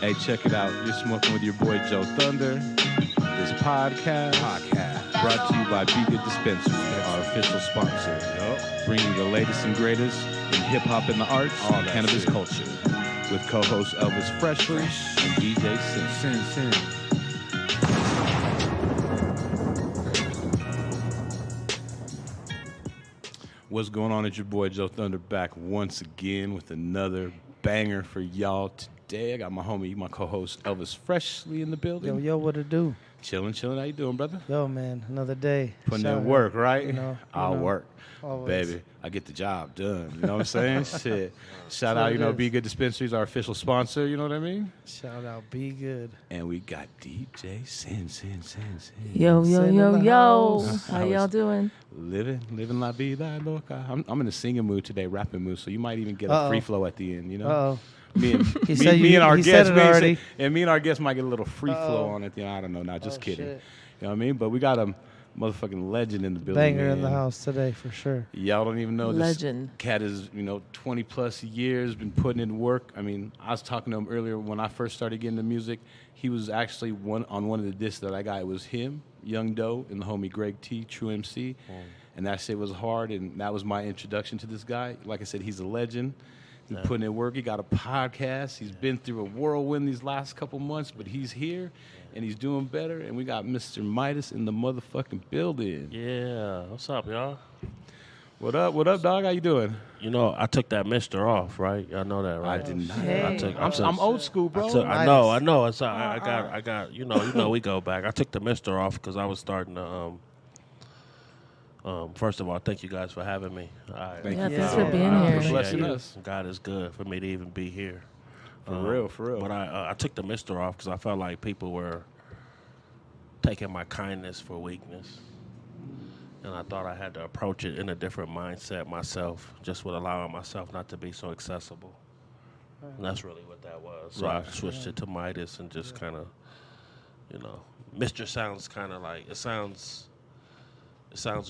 Hey, check it out. You're smoking with your boy JoeThunder. This podcast brought to you by bgood Dispensary, our official sponsor. Bringing you the latest and greatest in hip hop and the arts and cannabis culture. With co-host Elvis Freshleee and DJ Cyn. What's going on? It's your boy JoeThunder back once again with another banger for y'all today. I got my homie, my co-host Elvis Freshleee in the building. Yo, what it do? Chilling. How you doing, brother? Yo, man, another day. Putting in work, right? I'll know, work. always. Baby, I get the job done. You know what I'm saying? Shit. Shout out, bgood Dispensary is our official sponsor. You know what I mean? Shout out, bgood. And we got DJ Cyn. Yo. How y'all doing? Living la vida loca. I'm in a singing mood today, rapping mood, so you might even get a free flow at the end, you know? Uh-oh. Me and our guests might get a little free flow on it. You know, I don't know. Not just kidding. Shit. You know what I mean? But we got a motherfucking legend in the building. Banger man. in the house today for sure. Y'all don't even know Legend. This cat is 20 plus years been putting in work. I mean, I was talking to him earlier when I first started getting into music. He was actually on one of the discs that I got. It was him, Young Doe, and the homie Greg T, True MC. And that shit was hard, and that was my introduction to this guy. Like I said, he's a legend. He's putting in work. He got a podcast. He's been through a whirlwind these last couple months, but he's here, and he's doing better. And we got Mr. Midas in the motherfucking building. Yeah, what's up, y'all? What up, dog? How you doing? You know, I took that Mister off, right? Y'all know that, right? I did not. Hey. I'm old school, bro. I know. It's I got. You know, we go back. I took the Mister off because I was starting to. First of all, thank you guys for having me. Thanks for being here. For blessing us. God is good for me to even be here. For real. But I took the Mister off because I felt like people were taking my kindness for weakness. And I thought I had to approach it in a different mindset myself, just with allowing myself not to be so accessible. And that's really what that was. So I switched it to Midas and just kind of, Mr. sounds kind of like, it sounds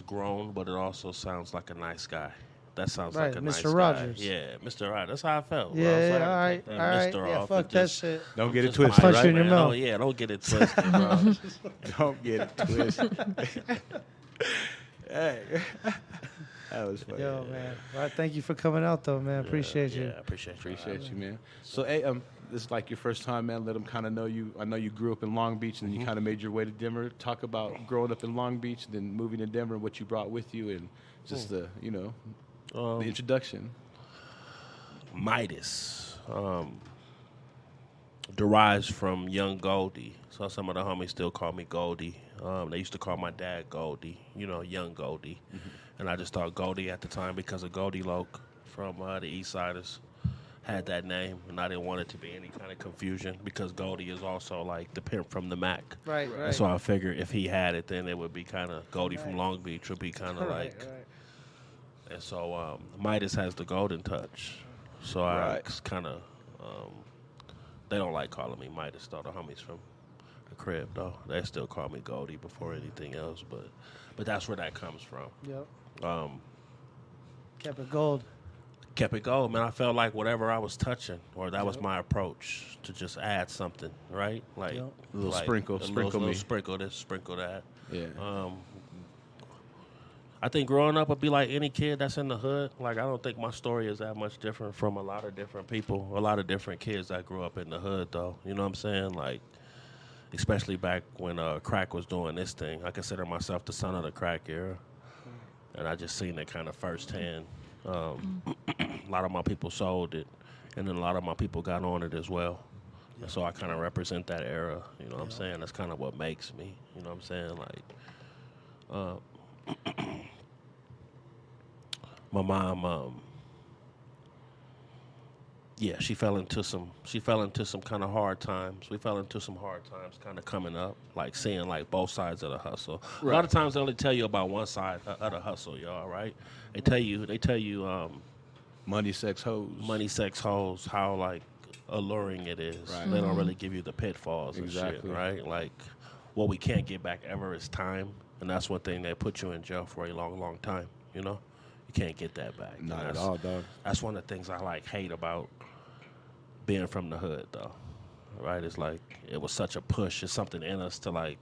grown, but it also sounds like a nice guy. That sounds like a nice Mr. Rogers. guy. Yeah, Mr. Rogers. That's how I felt. Yeah, all right. Yeah, fuck that shit. Don't get it Just twisted, punch right? you in your mouth. Don't get it twisted, bro. Don't get it twisted. Hey. That was funny. Yo, man. Well, thank you for coming out, though, man. Appreciate you. Yeah, appreciate you, man. So, hey, this is like your first time, man. Let them kind of know you. I know you grew up in Long Beach, and then you kind of made your way to Denver. Talk about growing up in Long Beach, and then moving to Denver, and what you brought with you, and just the introduction. Midas derives from Young Goldie. So some of the homies still call me Goldie. They used to call my dad Goldie, Young Goldie. Mm-hmm. And I just thought Goldie at the time because of Goldie Loke from the East Siders had that name. And I didn't want it to be any kind of confusion because Goldie is also like the pimp from the Mac. Right. And so I figured if he had it, then it would be kind of Goldie from Long Beach would be kind of like. Right. And so Midas has the golden touch. So I kind of, they don't like calling me Midas, though, the homies from the crib, though. They still call me Goldie before anything else, but that's where that comes from. Yep. Kept it gold, man. I felt like whatever I was touching, or that was my approach to just add something, right? Like a little sprinkle me. Sprinkle this, sprinkle that. Yeah. I think growing up would be like any kid that's in the hood. Like, I don't think my story is that much different from a lot of different people, a lot of different kids that grew up in the hood, though. You know what I'm saying? Like, especially back when crack was doing this thing. I consider myself the son of the crack era. And I just seen it kind of firsthand. A lot of my people sold it, and then a lot of my people got on it as well. And so I kind of represent that era. You know what I'm saying? That's kind of what makes me. You know what I'm saying? Like, my mom, she fell into some kind of hard times. We fell into some hard times kind of coming up, like seeing like both sides of the hustle. Right. A lot of times they only tell you about one side of the hustle, y'all, right? They tell you money, sex, hoes, how like alluring it is. Right. They don't really give you the pitfalls and shit, right? Like what we can't get back ever is time. And that's one thing that put you in jail for a long, long time, You can't get that back. Not at all, dog. That's one of the things I hate about being from the hood, though. right? It's like it was such a push. It's something in us to like,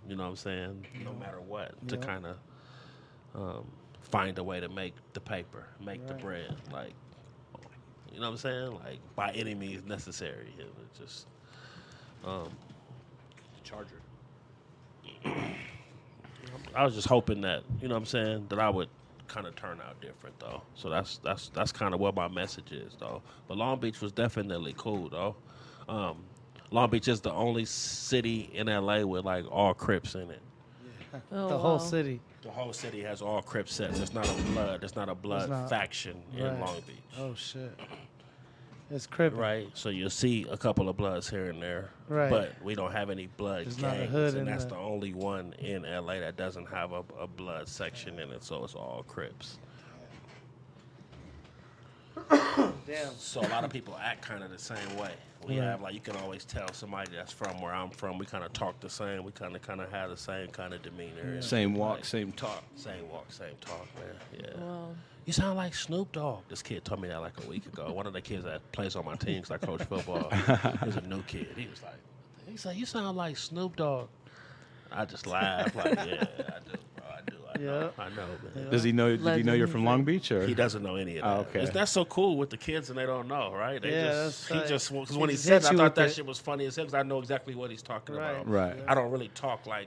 you know what I'm saying? No matter what, to kind of find a way to make the paper, make the bread, like, you know what I'm saying? Like by any means necessary. It was just Charger. I was just hoping that, you know what I'm saying, that I would kind of turn out different though. So that's kind of what my message is though. But Long Beach was definitely cool though. Long Beach is the only city in LA with like all Crips in it. Oh, The whole city. The whole city has all Crip sets. It's not a blood faction in Long Beach. Oh shit. It's Crip. Right. So you'll see a couple of Bloods here and there. Right. But we don't have any blood There's not a gangs, hood and in that's the- the only one in LA that doesn't have a blood section in it. So it's all Crips. Damn. So a lot of people act kind of the same way. We have, like, you can always tell somebody that's from where I'm from. We kind of talk the same. We kind of have the same kind of demeanor. Same walk, same talk. Same walk, same talk, man. Yeah. Wow. You sound like Snoop Dogg. This kid told me that like a week ago. One of the kids that plays on my team because I coach football. He's a new kid. He was like, you sound like Snoop Dogg. I just laughed like, yeah, I do, bro. I know, man. Does he know? Did he know you're from Long Beach, or He doesn't know any of that. okay. That's so cool with the kids and they don't know, right? They that's he like- just because he when he just said hits it, I you thought with that it. shit was funny as hell because I know exactly what he's talking about. Right. I don't really talk like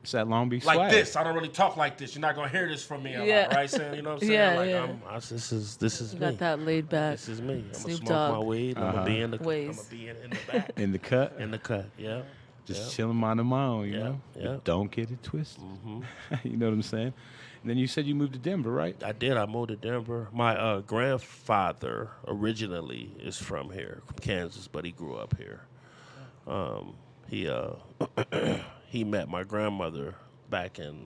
it's that Long Beach like swag? this. I don't really talk like this. You're not gonna hear this from me a Yeah. lot, right? Saying, you know what I'm saying? Yeah, like yeah. this is You me. got that laid back. This is me. I'm gonna Snoop smoke Dogg my weed. I'm gonna be in the ways. I'm gonna be in the back. in the cut, In the cut, yeah. just chilling mind to mind, you Yeah, know. yeah. But don't get it twisted. Mm-hmm. You know what I'm saying? And then you said you moved to Denver, right? I did. I moved to Denver. My grandfather originally is from here, from Kansas, but he grew up here. He met my grandmother back in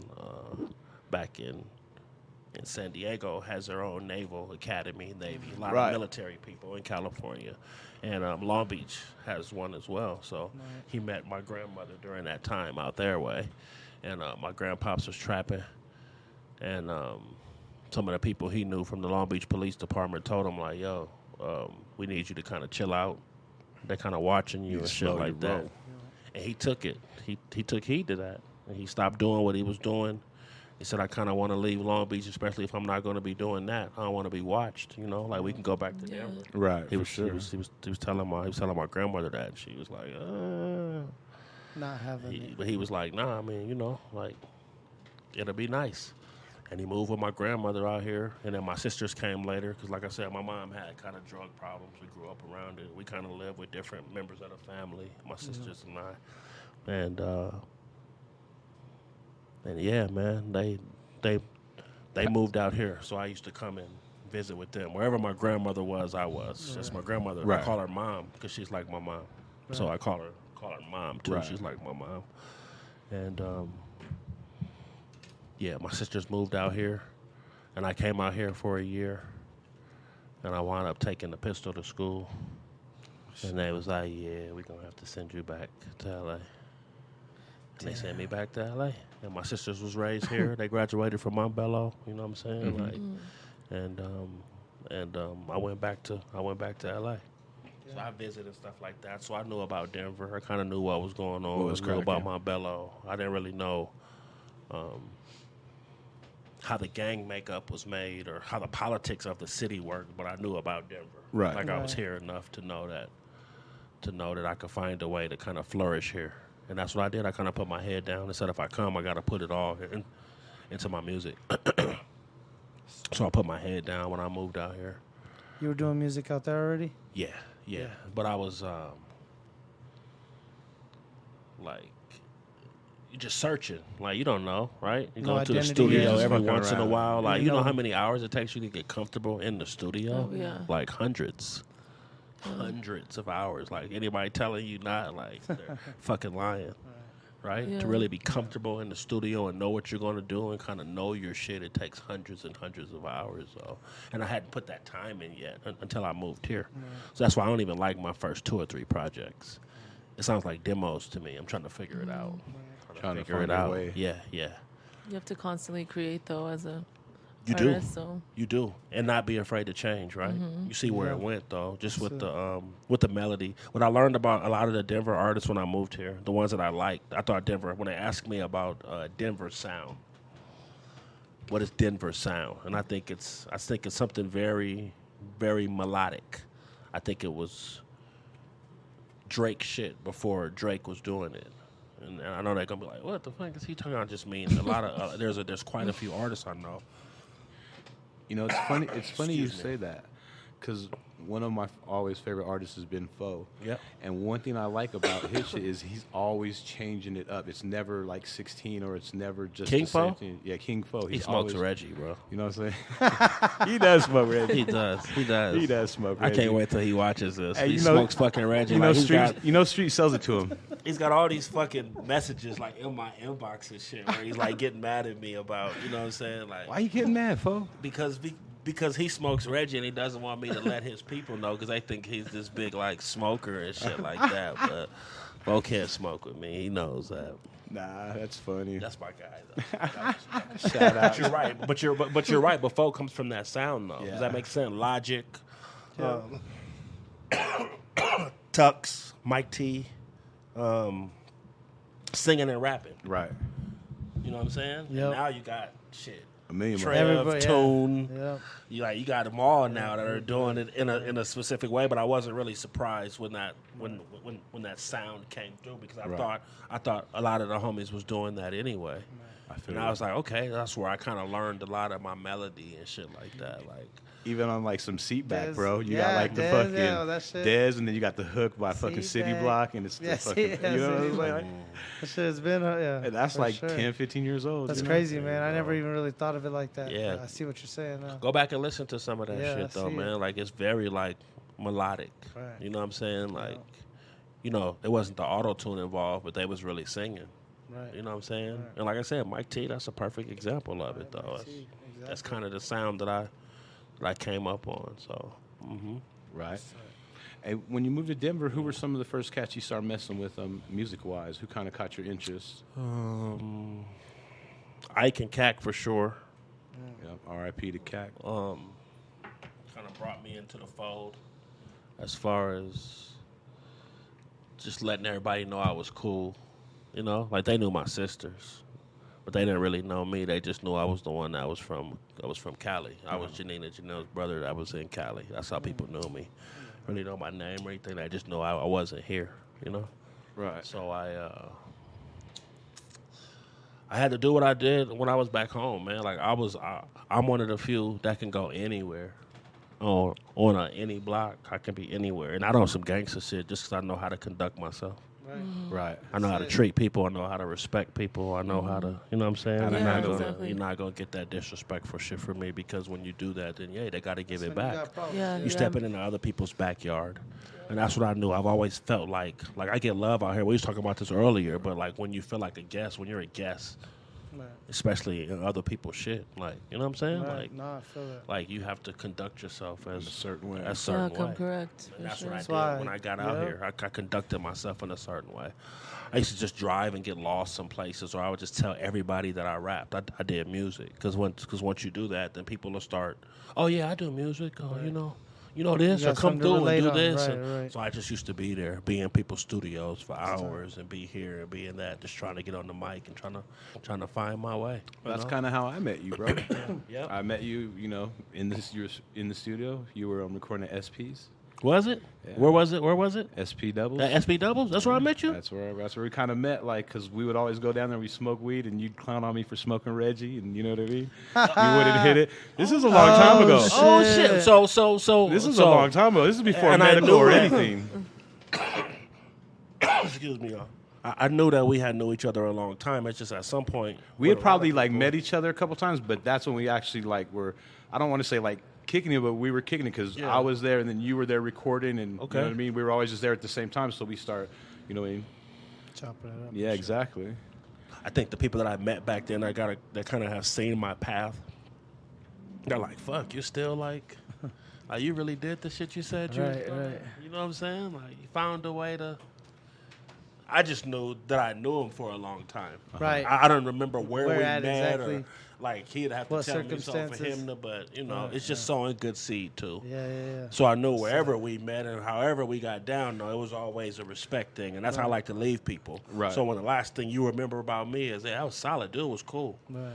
San Diego. Has their own naval academy, Navy. A lot Right. of military people in California, and Long Beach has one as well. So he met my grandmother during that time out their way, and my grandpops was trapping. And some of the people he knew from the Long Beach Police Department told him, like, yo, we need you to kind of chill out. They're kind of watching you and shit slow like your that. roll. And he took it. He took heed to that. And he stopped doing what he was doing. He said, I kind of want to leave Long Beach, especially if I'm not going to be doing that. I don't want to be watched, you know? Like, we can go back to Denver. Right. He for was, sure. he was telling my grandmother that. And she was like, Not having it. But he was like, nah, I mean, you know, like, it'll be nice. And he moved with my grandmother out here. And then my sisters came later because, like I said, my mom had kind of drug problems. We grew up around it. We kind of lived with different members of the family, my sisters and I. And yeah, man, they moved out here. So I used to come and visit with them. Wherever my grandmother was, I was. That's my grandmother. Right. I call her mom because she's like my mom. So I call her mom too. Right. She's like my mom. And yeah, my sisters moved out here, and I came out here for a year, and I wound up taking the pistol to school. And they was like, yeah, we're going to have to send you back to L.A. And they sent me back to L.A. And my sisters was raised here. They graduated from Montbello, you know what I'm saying? Mm-hmm. Like, I went back to L.A. So I visited and stuff like that. So I knew about Denver. I kind of knew what was going on. What was I knew about cracking. Montbello. I didn't really know how the gang makeup was made or how the politics of the city worked, but I knew about Denver. Right. Like I was here enough to know that I could find a way to kind of flourish here. And that's what I did. I kind of put my head down and said, if I come, I got to put it all into my music. So I put my head down when I moved out here. You were doing music out there already? Yeah. But I was like, you're just searching. Like, you don't know, right? You No go to the identity, studio yeah. every Fucking once in a around. while. Like, You you know know. how many hours it takes you to get comfortable in the studio? Oh, yeah. Like hundreds. Hundreds of hours. Like, anybody telling you not, like, they're fucking lying. Right? Yeah. To really be comfortable in the studio and know what you're going to do and kind of know your shit, it takes hundreds and hundreds of hours. So, and I hadn't put that time in yet until I moved here. So that's why I don't even like my first 2 or 3 projects. It sounds like demos to me. I'm trying to figure it out. Trying to figure find it your out. way. Yeah. You have to constantly create though as a You do. artist, so You do, and not be afraid to change, right? You see where it went though, just with the melody. What I learned about a lot of the Denver artists when I moved here, the ones that I liked, I thought Denver. When they asked me about Denver sound, what is Denver sound? And I think it's something very, very melodic. I think it was Drake shit before Drake was doing it. And I know they're gonna be like, "What the fuck is he talking about?" Just means a lot of there's quite a few artists I know. You know, it's funny. It's funny you say that, because one of my always favorite artists has been Foe. Yep. And one thing I like about his shit is he's always changing it up. It's never like 16 or it's never just King the same Foe? thing. Yeah, King Foe. He He's smokes always, Reggie, bro. You know what I'm saying? He does smoke Reggie. He does. He does. He does smoke I Reggie. can't wait till he watches this. Hey, He you know- smokes fucking Reggie. You know, Like, Street sells it to him. he's got all these fucking messages like in my inbox and shit where he's like getting mad at me about, you know what I'm saying? Like, Why you getting mad, Foe? because he smokes Reggie and he doesn't want me to let his people know because they think he's this big like smoker and shit like that. But Bo can't smoke with me. He knows that. Nah, that's funny. That's my guy though. Shout out. But you're right. But you're right. But Bo comes from that sound though. Yeah. Does that make sense? Logic. Tux, Mike T, singing and rapping. Right. You know what I'm saying? Yep. And now you got shit. A million. Trev, Everybody, yeah. Tune. Yep. You got them all now that are doing it in a specific way. But I wasn't really surprised when that sound came through because I thought a lot of the homies was doing that anyway. And I was like, okay, that's where I kind of learned a lot of my melody and shit like that. Like Even on like some seat back, Dez. bro. You Yeah, got like the Dez, fucking yeah, that shit. Dez, and then you got the hook by fucking City Seatback. Block, and it's Yeah, the fucking. yeah, You know what I'm City saying? That shit has been, yeah. And that's for like sure. 10, 15 years old. That's you know? crazy, man. I never even really thought of it like that. Yeah. But I see what you're saying now. go back and listen to some of that Yeah, I shit though, see it. man. Like it's very like melodic. Right. You know what I'm saying? Like, you know, it wasn't the auto tune involved, but they was really singing. Right. You know what I'm saying? Right. And like I said, Mike T, that's a perfect example of it, though. That's kind of the sound that I came up on. So, Right. Hey, when you moved to Denver, who were some of the first cats you started messing with, music-wise? Who kind of caught your interest? Ike and Cac for sure. Yep. R.I.P. to Cac. Kind of brought me into the fold as far as just letting everybody know I was cool. You know, like they knew my sisters, but they didn't really know me. They just knew I was the one that was from Cali. I was Janina Janelle's brother that was in Cali. That's how people knew me. Really know my name or anything. They just knew I wasn't here, you know? Right. So I had to do what I did when I was back home, man. Like I'm one of the few that can go anywhere. On any block, I can be anywhere. And I know some gangster shit just because I know how to conduct myself. Right. I know how to treat people. I know how to respect people. I know how to, you know what I'm saying? Yeah, You're exactly. not gonna get that disrespectful shit from me because when you do that, then they got to give it When you back. got problems, Yeah. You stepping into other people's backyard, and that's what I knew. I've always felt like I get love out here. We was talking about this earlier, but like when you feel like a guest, when you're a guest, Right. especially in other people's shit, like you know what I'm saying? Right. Like Nah, I feel that. like you have to conduct yourself as a certain way. A certain come way. correct. And for that's sure. what I That's did why- when I got out yeah. here. I conducted myself in a certain way. I used to just drive and get lost some places, or I would just tell everybody that I rapped. I did music because once you do that, then people will start. Oh yeah, I do music. Oh, you know this, You or got come something to through and relate do on. this. Right, And right. So I just used to be there, be in people's studios for hours, and be here and be in that, just trying to get on the mic and trying to find my way. Well, that's kind of how I met you, bro. Yep. I met you, in the studio. You were recording at SPs. Was it? Yeah. Where was it? SP doubles. At SB Doubles? That's where I met you? That's where we kind of met, like, because we would always go down there, we smoke weed, and you'd clown on me for smoking Reggie, and you know what I mean? You wouldn't hit it. This is a long time ago. shit. Oh shit! So This is a long time ago. This is before And I medical knew or that. anything. Excuse me, y'all. I knew that we had knew each other a long time. It's just at some point We with had a lot of probably like people- met each other a couple times, but that's when we actually like were. I don't want to say like kicking it, but we were kicking it because Yeah. I was there and then you were there recording, and Okay. you know what I mean. We were always just there at the same time, so we start. You know what I mean? Chopping it up. Yeah, exactly. I think the people that I met back then, that kind of have seen my path. They're like, "Fuck, you still like you really did the shit you said you was Right, gonna-" right. You know what I'm saying? Like you found a way to I just knew that I knew him for a long time. Right. I don't remember where we at met exactly. or like he'd have to What tell me something for circumstances. him to, but it's just sowing good seed too. Yeah. So I knew wherever we met and however we got down, though, it was always a respect thing, and that's how I like to leave people. Right. So when the last thing you remember about me is, hey, that was solid, dude, was cool. Right.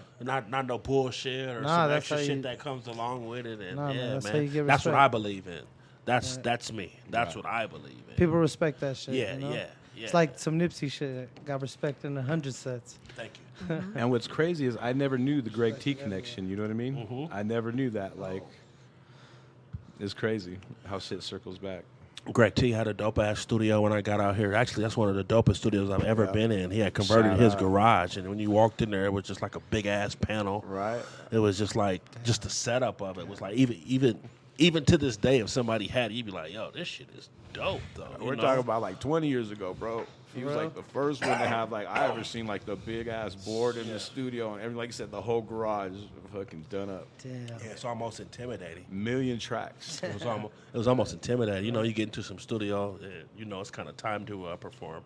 Not no bullshit or Nah, some that's extra how shit you- that comes along with it. And Nah, man, yeah, that's how man, you get that's what respect. I believe in. That's me. That's what I believe in. People respect that shit. Yeah, you know? yeah. It's like some Nipsey shit. Got respect in 100 sets. Thank you. And what's crazy is I never knew the Greg T connection. You know what I mean? Mm-hmm. I never knew that. Like, it's crazy how shit circles back. Greg T had a dope ass studio when I got out here. Actually, that's one of the dopest studios I've ever been in. He had converted Shout his out. garage, and when you walked in there, it was just like a big ass panel. Right. It was just like the setup of it was like even to this day, if somebody had it, you'd be like, "Yo, this shit is dope." Though We're talking about like 20 years ago, bro. He was Bro. like the first one to have like I ever seen like the big ass board in the studio and everything. Like you said, the whole garage fucking done up. Damn. Yeah, it's almost intimidating. Million tracks. It was almost intimidating. You know, you get into some studio, and, you know, it's kind of time to perform.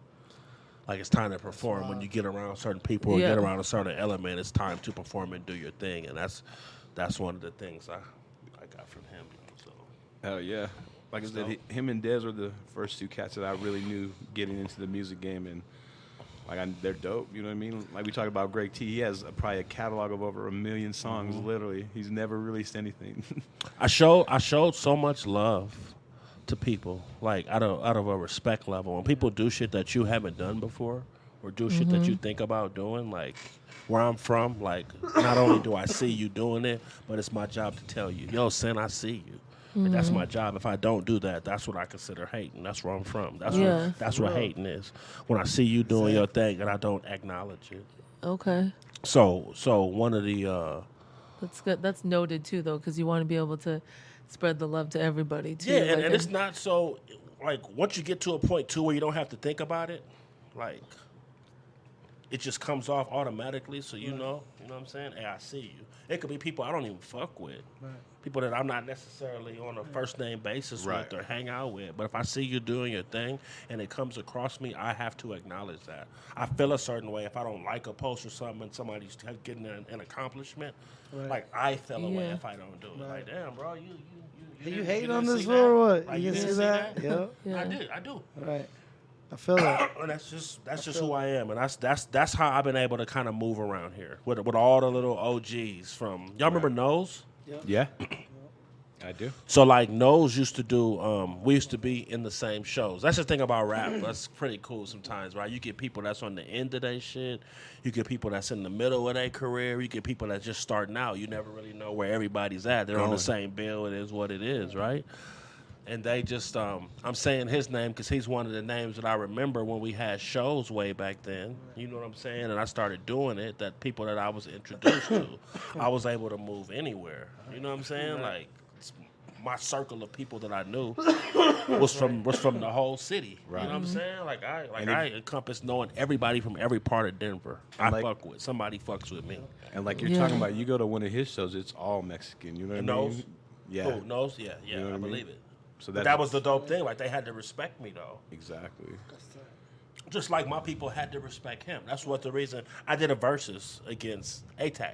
Like it's time to perform when you get around certain people or Yeah. get around a certain element. It's time to perform and do your thing, and that's one of the things I got from him. So Hell yeah. Like I said, him and Dez were the first two cats that I really knew getting into the music game, and they're dope. You know what I mean? Like we talked about Greg T. He has probably a catalog of over 1 million songs. Literally, he's never released anything. I showed so much love to people, like out of a respect level. When people do shit that you haven't done before, or do shit that you think about doing, like where I'm from, like not only do I see you doing it, but it's my job to tell you, yo, Cyn, I see you. And that's my job. If I don't do that, that's what I consider hating. That's where I'm from. That's what hating is. When I see you doing your thing and I don't acknowledge it. Okay. So one of the That's good. That's noted too, though, because you want to be able to spread the love to everybody too. yeah, like and it's not so like once you get to a point too where you don't have to think about it, like it just comes off automatically. So you know what I'm saying? Hey, I see you. It could be people I don't even fuck with. People that I'm not necessarily on a first name basis with or hang out with. But if I see you doing your thing and it comes across me, I have to acknowledge that. I feel a certain way if I don't like a post or something and somebody's getting an accomplishment. Like I feel a way Yeah. if I don't do it. Like, damn, bro, you You didn't- hating you on didn't this see fool that? or what? Like, You didn't see that? Yep. Yeah. I do. Right. I feel that. And that's just who I am, and that's how I've been able to kind of move around here with all the little OGs from y'all remember Nose? Yeah, I do. So like Nose used to do, we used to be in the same shows. That's the thing about rap. That's pretty cool sometimes, right? You get people that's on the end of their shit. You get people that's in the middle of their career. You get people that's just starting out. You never really know where everybody's at. They're on the same bill. It is what it is, right? And they just, I'm saying his name because he's one of the names that I remember when we had shows way back then. You know what I'm saying? And I started doing it, that people that I was introduced to, I was able to move anywhere. You know what I'm saying? Like, my circle of people that I knew was from the whole city. Right. You know what I'm saying? Like, I encompass knowing everybody from every part of Denver. I fuck with. Somebody fucks with me. And like you're Yeah. talking about, you go to one of his shows, it's all Mexican. You know what I Nose? mean? Yeah. Who, Nose? Yeah, You know what I I mean? believe it. So But that was the dope thing. Like, they had to respect me, though. exactly. Just like my people had to respect him. That's what the reason I did a versus against ATAC.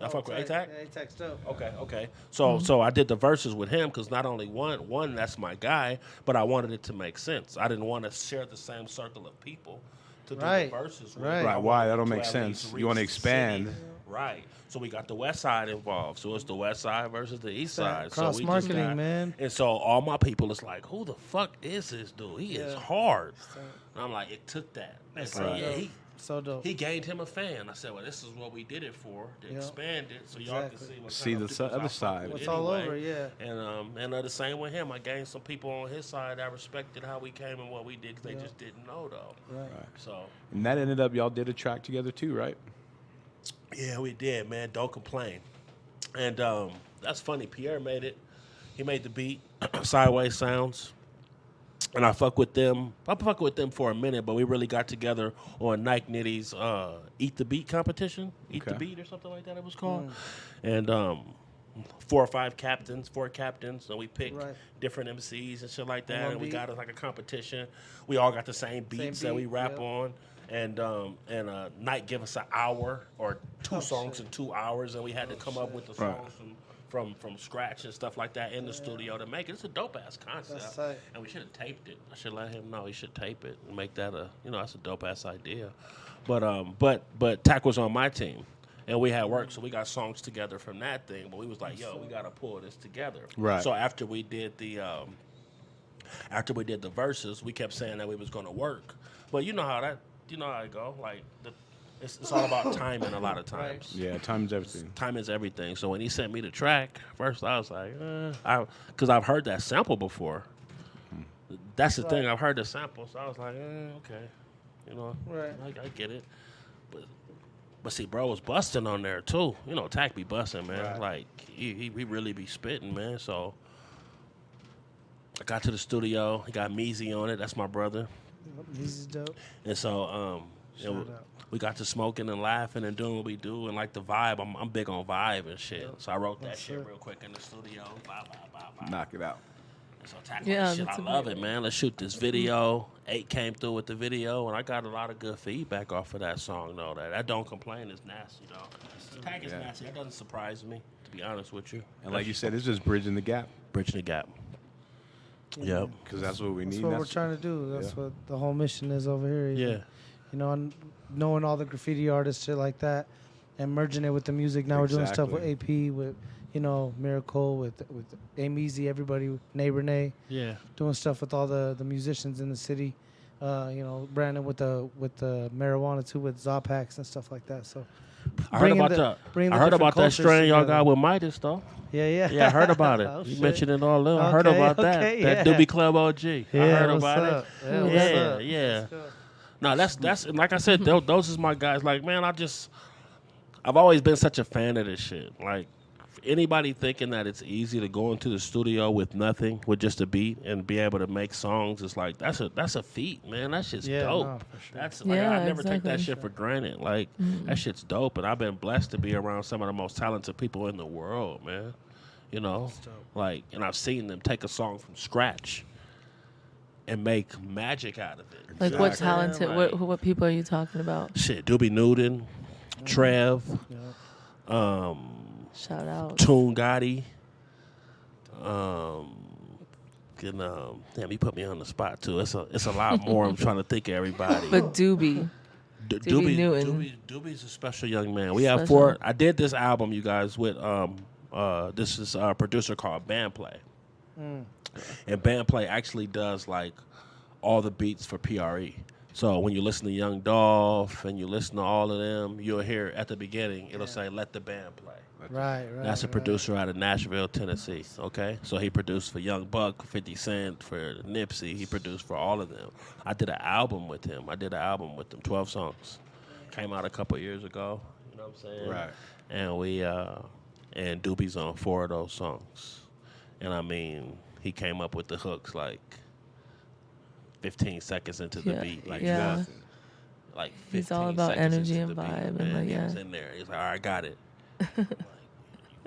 I fuck with ATAC? Yeah, ATAC's dope. Okay. So I did the verses with him because not only one that's my guy, but I wanted it to make sense. I didn't want to share the same circle of people to do Right. the verses with. Right. I Right, wanted why? it That don't to make at sense. least You wanna reach the expand. city. Right. So we got the West Side involved. So it's the West Side versus the East Side. So we just Cross-marketing, got- man. And so all my people is like, who the fuck is this dude? He is hard. And I'm like, it took that. They say, yeah, So dope. he gained him a fan. I said, well, this is what we did it for, to expand it, so y'all Exactly. can see what See kind the of peoples other I fuck side. with What's all anyway. over, yeah. And the same with him. I gained some people on his side that respected how we came and what we did, 'cause they just didn't know, though. Right. So, And that ended up, y'all did a track together too, right? yeah, we did, man. Don't complain. And that's funny. Pierre made it. He made the beat, Sideways Sounds. And I fuck with them. I fuck with them for a minute, but we really got together on Nike Nitty's Eat the Beat competition. Eat the Okay. Beat or something like that it was called. And 4 captains, and we picked Right. different MCs and shit like that, One and we beat. got like a competition. We all got the same beats that we beat, rap yep. on, and Night give us an hour or two Oh, songs shit. in 2 hours, and we had to come up with the Right. songs from scratch and stuff like that in the studio to make it. It's a dope ass concept, That's tight. and we should have taped it. I should let him know he should tape it and make that that's a dope ass idea. But Tack was on my team. And we had work, so we got songs together from that thing. But we was like, "Yo, we gotta pull this together." Right. So after we did the verses, we kept saying that we was gonna work. But you know how it go. Like it's all about timing a lot of times. Yeah, time's everything. Time is everything. So when he sent me the track, first I was like, because I've heard that sample before. That's the thing. I've heard the sample, so I was like, okay, Right. I get it. But see, bro was busting on there too. Tack be busting, man. Right. Like he really be spitting, man. So I got to the studio. He got Meezy on it. That's my brother. This is dope. And so Shout out. we got to smoking and laughing and doing what we do and like the vibe. I'm big on vibe and shit. So I wrote that Yes, shit sir. real quick in the studio. Blah, blah, blah, blah. Knock it out. So Tack Yeah, like, shit, I that's love it, amazing. man. Let's shoot this video. 8 came through with the video, and I got a lot of good feedback off of that song, though. That Don't Complain is nasty, though. Tack is Yeah. nasty. That doesn't surprise me, to be honest with you. And like you said, it's just bridging the gap Bridging the gap. Yep. because that's what we That's need. what we're trying to do. That's yeah. what the whole mission is over here. Yeah. And knowing all the graffiti artists, shit like that, and merging it with the music. Now we're doing stuff with AP, with Miracle, with Ameezy, everybody, Neighbor Nay, Yeah. doing stuff with all the musicians in the city. Brandon with the marijuana too, with Zopax and stuff like that. So I heard bringing about bringing I the heard different about that cultures strain y'all together. got with Midas, though. Yeah. Yeah, I heard about it. Oh, You shit. mentioned it all. I heard Okay, about that. okay, That yeah. Doobie Club OG. I heard what's about up? it. Yeah, what's Yeah, up? yeah. Let's go. No, that's and like I said, those is my guys. Like, man, I've always been such a fan of this shit. Like, anybody thinking that it's easy to go into the studio with nothing, with just a beat, and be able to make songs, it's like that's a feat, man. That shit's Yeah, dope. no, for sure. That's like Yeah, I never take that exactly. shit for granted. Like that shit's dope, and I've been blessed to be around some of the most talented people in the world, man. Like, and I've seen them take a song from scratch and make magic out of it. Like, what Exactly. talented? Like- What people are you talking about? Shit, Doobie Newton, Trev, Shout out. Toon Gotti. Damn, you put me on the spot too. It's a lot more. I'm trying to think of everybody. But Doobie. Doobie Newton. Doobie's a special young man. We have Special. 4. I did this album, you guys, with this is a producer called Bandplay. And Bandplay actually does like all the beats for PRE. So when you listen to Young Dolph and you listen to all of them, you'll hear at the beginning it'll say "Let the band play." Right. That's a right. producer out of Nashville, Tennessee. Okay, so he produced for Young Buck, 50 Cent, for Nipsey. He produced for all of them. I did an album with him. 12 songs. Came out a couple years ago. You know what I'm saying? Right. And we and Doobie's on 4 of those songs. And I mean, he came up with the hooks like 15 seconds into the Yeah, beat. Like yeah. nothing. Like 15 He's all about seconds energy into and the beat, vibe and, man. like, He yeah. was in there. He's like, all right, got it. I'm like,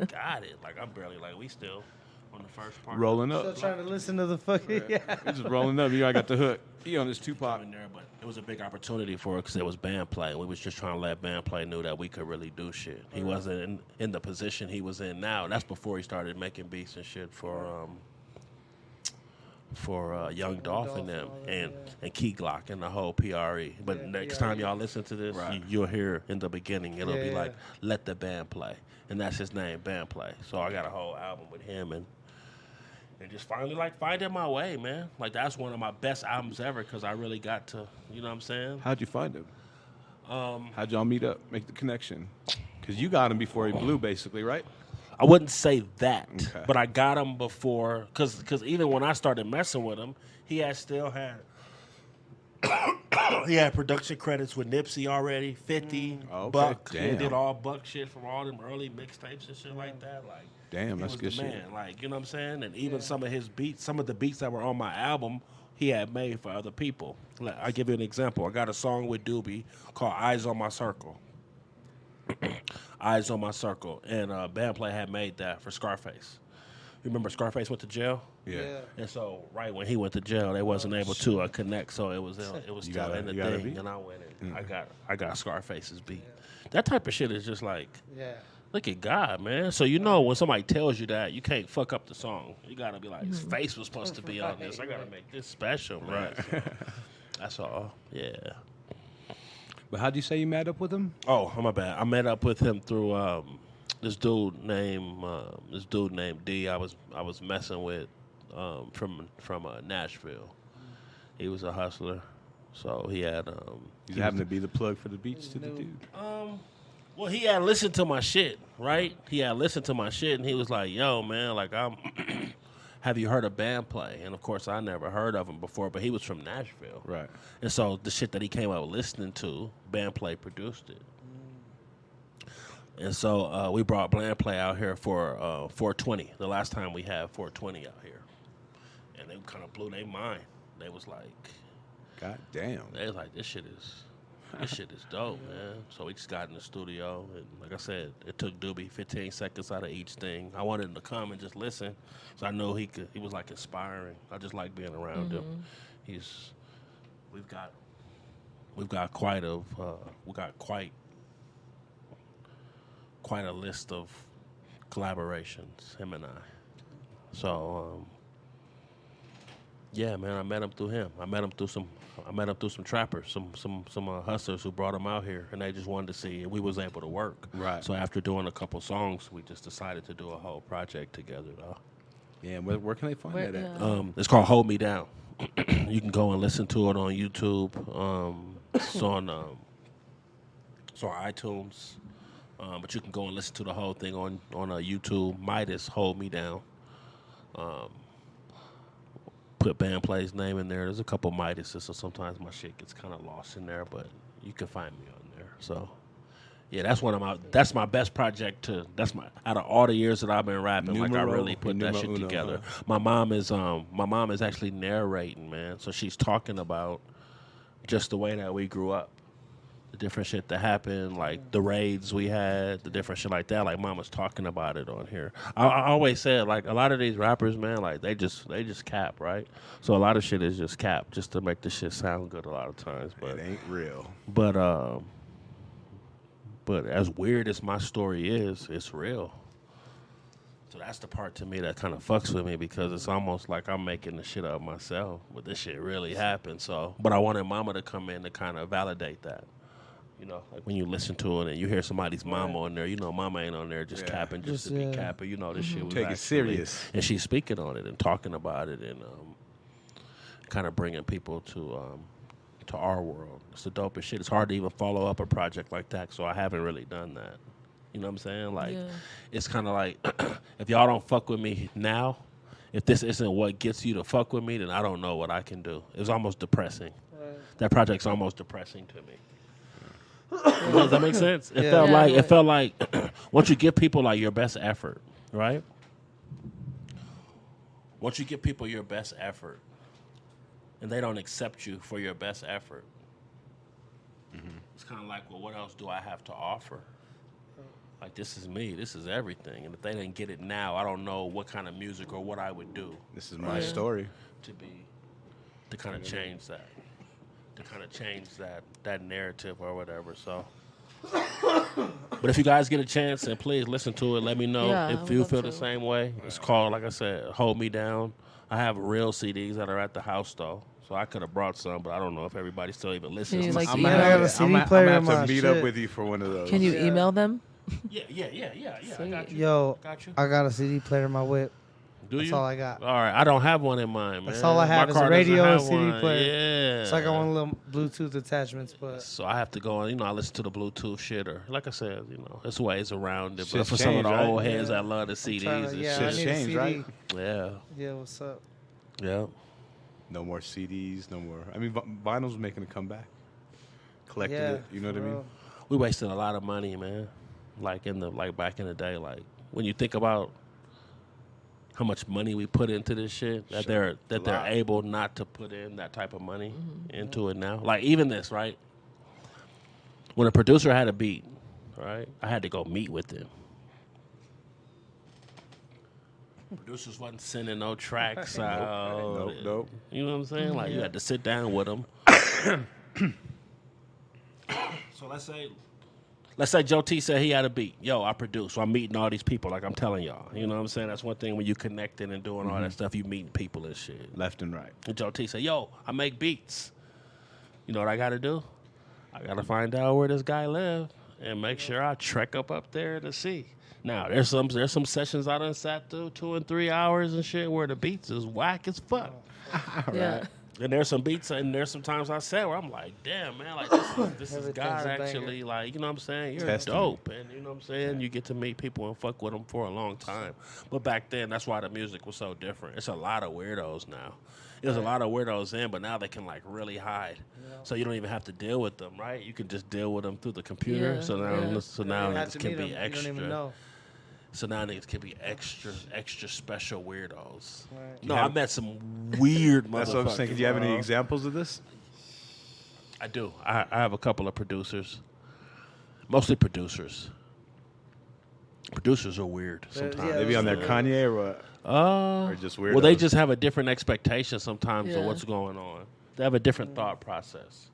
you got it. Like, I'm barely, like, we still on the first part. Rolling Still up. trying to listen to the fucking We just rolling up. You already got the hook. He on his Tupac. in there, but it was a big opportunity for us because it was band play. We was just trying to let band play knew that we could really do shit. He wasn't in the position he was in now. That's before he started making beats and shit for Young Dolph and them and Key Glock and the whole PRE. But Yeah, next PRE. time y'all listen to this, Right. you'll hear in the beginning it'll be Yeah. like "Let the Band Play," and that's his name, Band Play. So I got a whole album with him and just finally like finding my way, man. Like that's one of my best albums ever because I really got to, you know what I'm saying? How'd you find him? How'd y'all meet up, make the connection? Because you got him before he blew, basically, right? I wouldn't say that, Okay. but I got him before because even when I started messing with him, he had he had production credits with Nipsey already, 50, Okay, Buck. He damn. did all Buck shit from all them early mixtapes and shit like that. Like, Damn, he that's was good the shit. man. Like, you know what I'm saying? And even some of his beats, some of the beats that were on my album, he had made for other people. Like, I'll give you an example. I got a song with Doobie called "Eyes on My Circle." Eyes on My Circle, and Bandplay had made that for Scarface. You remember Scarface went to jail? Yeah. And so right when he went to jail, they wasn't able to connect, so it was still in the thing, and I went and I got Scarface's beat. That type of shit is just like, look at God, man. So when somebody tells you that, you can't fuck up the song. You gotta be like, his face was supposed to be on this. I gotta make this special, man. So, that's all. Yeah. But how'd you say you met up with him? Oh, my bad. I met up with him through this dude named D. I was messing with from Nashville. He was a hustler, so he had. You happened to be the plug for the beats to the dude. Well, he had listened to my shit, right? He had listened to my shit, and he was like, "Yo, man, like I'm." Have you heard of Bandplay? And of course, I never heard of him before, but he was from Nashville, Right? And so the shit that he came out listening to, Bandplay produced it. And so we brought Bandplay out here for 420. The last time we had 420 out here, and they kind of blew their mind. They was like, God damn. They was like, this shit is dope, man. So we just got in the studio, and like I said, it took Doobie 15 seconds out of each thing. I wanted him to come and just listen, so I know he was like inspiring. I just like being around him. We've got quite a list of collaborations, him and I. So yeah, man, I met him through him. I met him through some trappers, some hustlers who brought him out here, and they just wanted to see, and we was able to work. Right. So after doing a couple songs, we just decided to do a whole project together, though. Yeah, where can they find that at? It's called Hold Me Down. You can go and listen to it on YouTube. It's on iTunes. But you can go and listen to the whole thing on YouTube. Midas, Hold Me Down. Put Bandplay's name in there. There's a couple Midases, so sometimes my shit gets kind of lost in there, but you can find me on there. So, yeah, that's my best project out of all the years that I've been rapping. I really put that shit together. Huh? My mom is actually narrating, man. So she's talking about just the way that we grew up. The different shit that happened, like the raids we had, the different shit like that. Like Mama's talking about it on here. I always said, like, a lot of these rappers, man, like they just cap, right? So a lot of shit is just cap, just to make the shit sound good a lot of times. But it ain't real. But as weird as my story is, it's real. So that's the part to me that kind of fucks with me, because it's almost like I'm making the shit up myself, but this shit really happened. So, but I wanted Mama to come in to kind of validate that. You know, like when you listen to it and you hear somebody's mama on there, Mama ain't on there just capping just to be capping. This shit was take it serious. And she's speaking on it and talking about it and kind of bringing people to our world. It's the dopest shit. It's hard to even follow up a project like that, so I haven't really done that. You know what I'm saying? Like, it's kind of like, if y'all don't fuck with me now, if this isn't what gets you to fuck with me, then I don't know what I can do. It's almost depressing. That project's almost depressing to me. Does that make sense? It felt like once you give people like your best effort, right? Once you give people your best effort, and they don't accept you for your best effort, it's kind of like, well, what else do I have to offer? Like, this is me. This is everything. And if they didn't get it now, I don't know what kind of music or what I would do. This is my story. To kind of change that. To kind of change that narrative or whatever. So, but if you guys get a chance, and please listen to it, let me know if you feel the same way. It's called, like I said, Hold Me Down. I have real CDs that are at the house though, so I could have brought some, but I don't know if everybody still even listens. Like, I'm gonna have to meet up with you for one of those. Can you email them? Yeah. I got you. Yo, I got a CD player in my whip. That's all I got. All right, I don't have one in mind, man. That's all I have is a radio and CD player. Yeah. It's like I want a little Bluetooth attachments, but so I have to go on. I listen to the Bluetooth shit, or like I said, there's ways around it. But Shit's for some of the changed, old right? heads that love the CDs, shit's changed, right? Yeah. Yeah, what's up? Yeah. No more CDs, no more. I mean, vinyl's making a comeback. Collected it, you know what I mean? We wasted a lot of money, man. Like back in the day, like when you think about how much money we put into this shit, that they're able not to put in that type of money into it now. Like even this, right? When a producer had a beat, right? I had to go meet with them. Producers wasn't sending no tracks out. Nope. You know what I'm saying? Like, you had to sit down with them. So let's say Joe T said he had a beat. Yo, I produce. So I'm meeting all these people, like I'm telling y'all. You know what I'm saying? That's one thing when you connecting and doing all that stuff, you meeting people and shit. Left and right. And Joe T said, yo, I make beats. You know what I got to do? I got to find out where this guy live and make sure I trek up there to see. Now, there's some sessions I done sat through 2 and 3 hours and shit where the beats is whack as fuck. Yeah. And there's some beats and there's some times I sat where I'm like, damn, man, like this is God actually, like, you know what I'm saying? You're dope. And you know what I'm saying? You get to meet people and fuck with them for a long time. But back then, that's why the music was so different. It's a lot of weirdos now. There's a lot of weirdos in, but now they can like really hide. Yeah. So you don't even have to deal with them, right? You can just deal with them through the computer. Yeah, so now niggas can be extra. You don't even know. So now niggas can be extra special weirdos. Right. No, I met some weird motherfuckers. That's what I'm saying. Do you have any examples of this? I do. I have a couple of producers. Mostly producers. Producers are weird sometimes. Yeah, They be on their Kanye or what? Or just weirdos? Well, they just have a different expectation sometimes of Yeah. what's going on. They have a different thought process.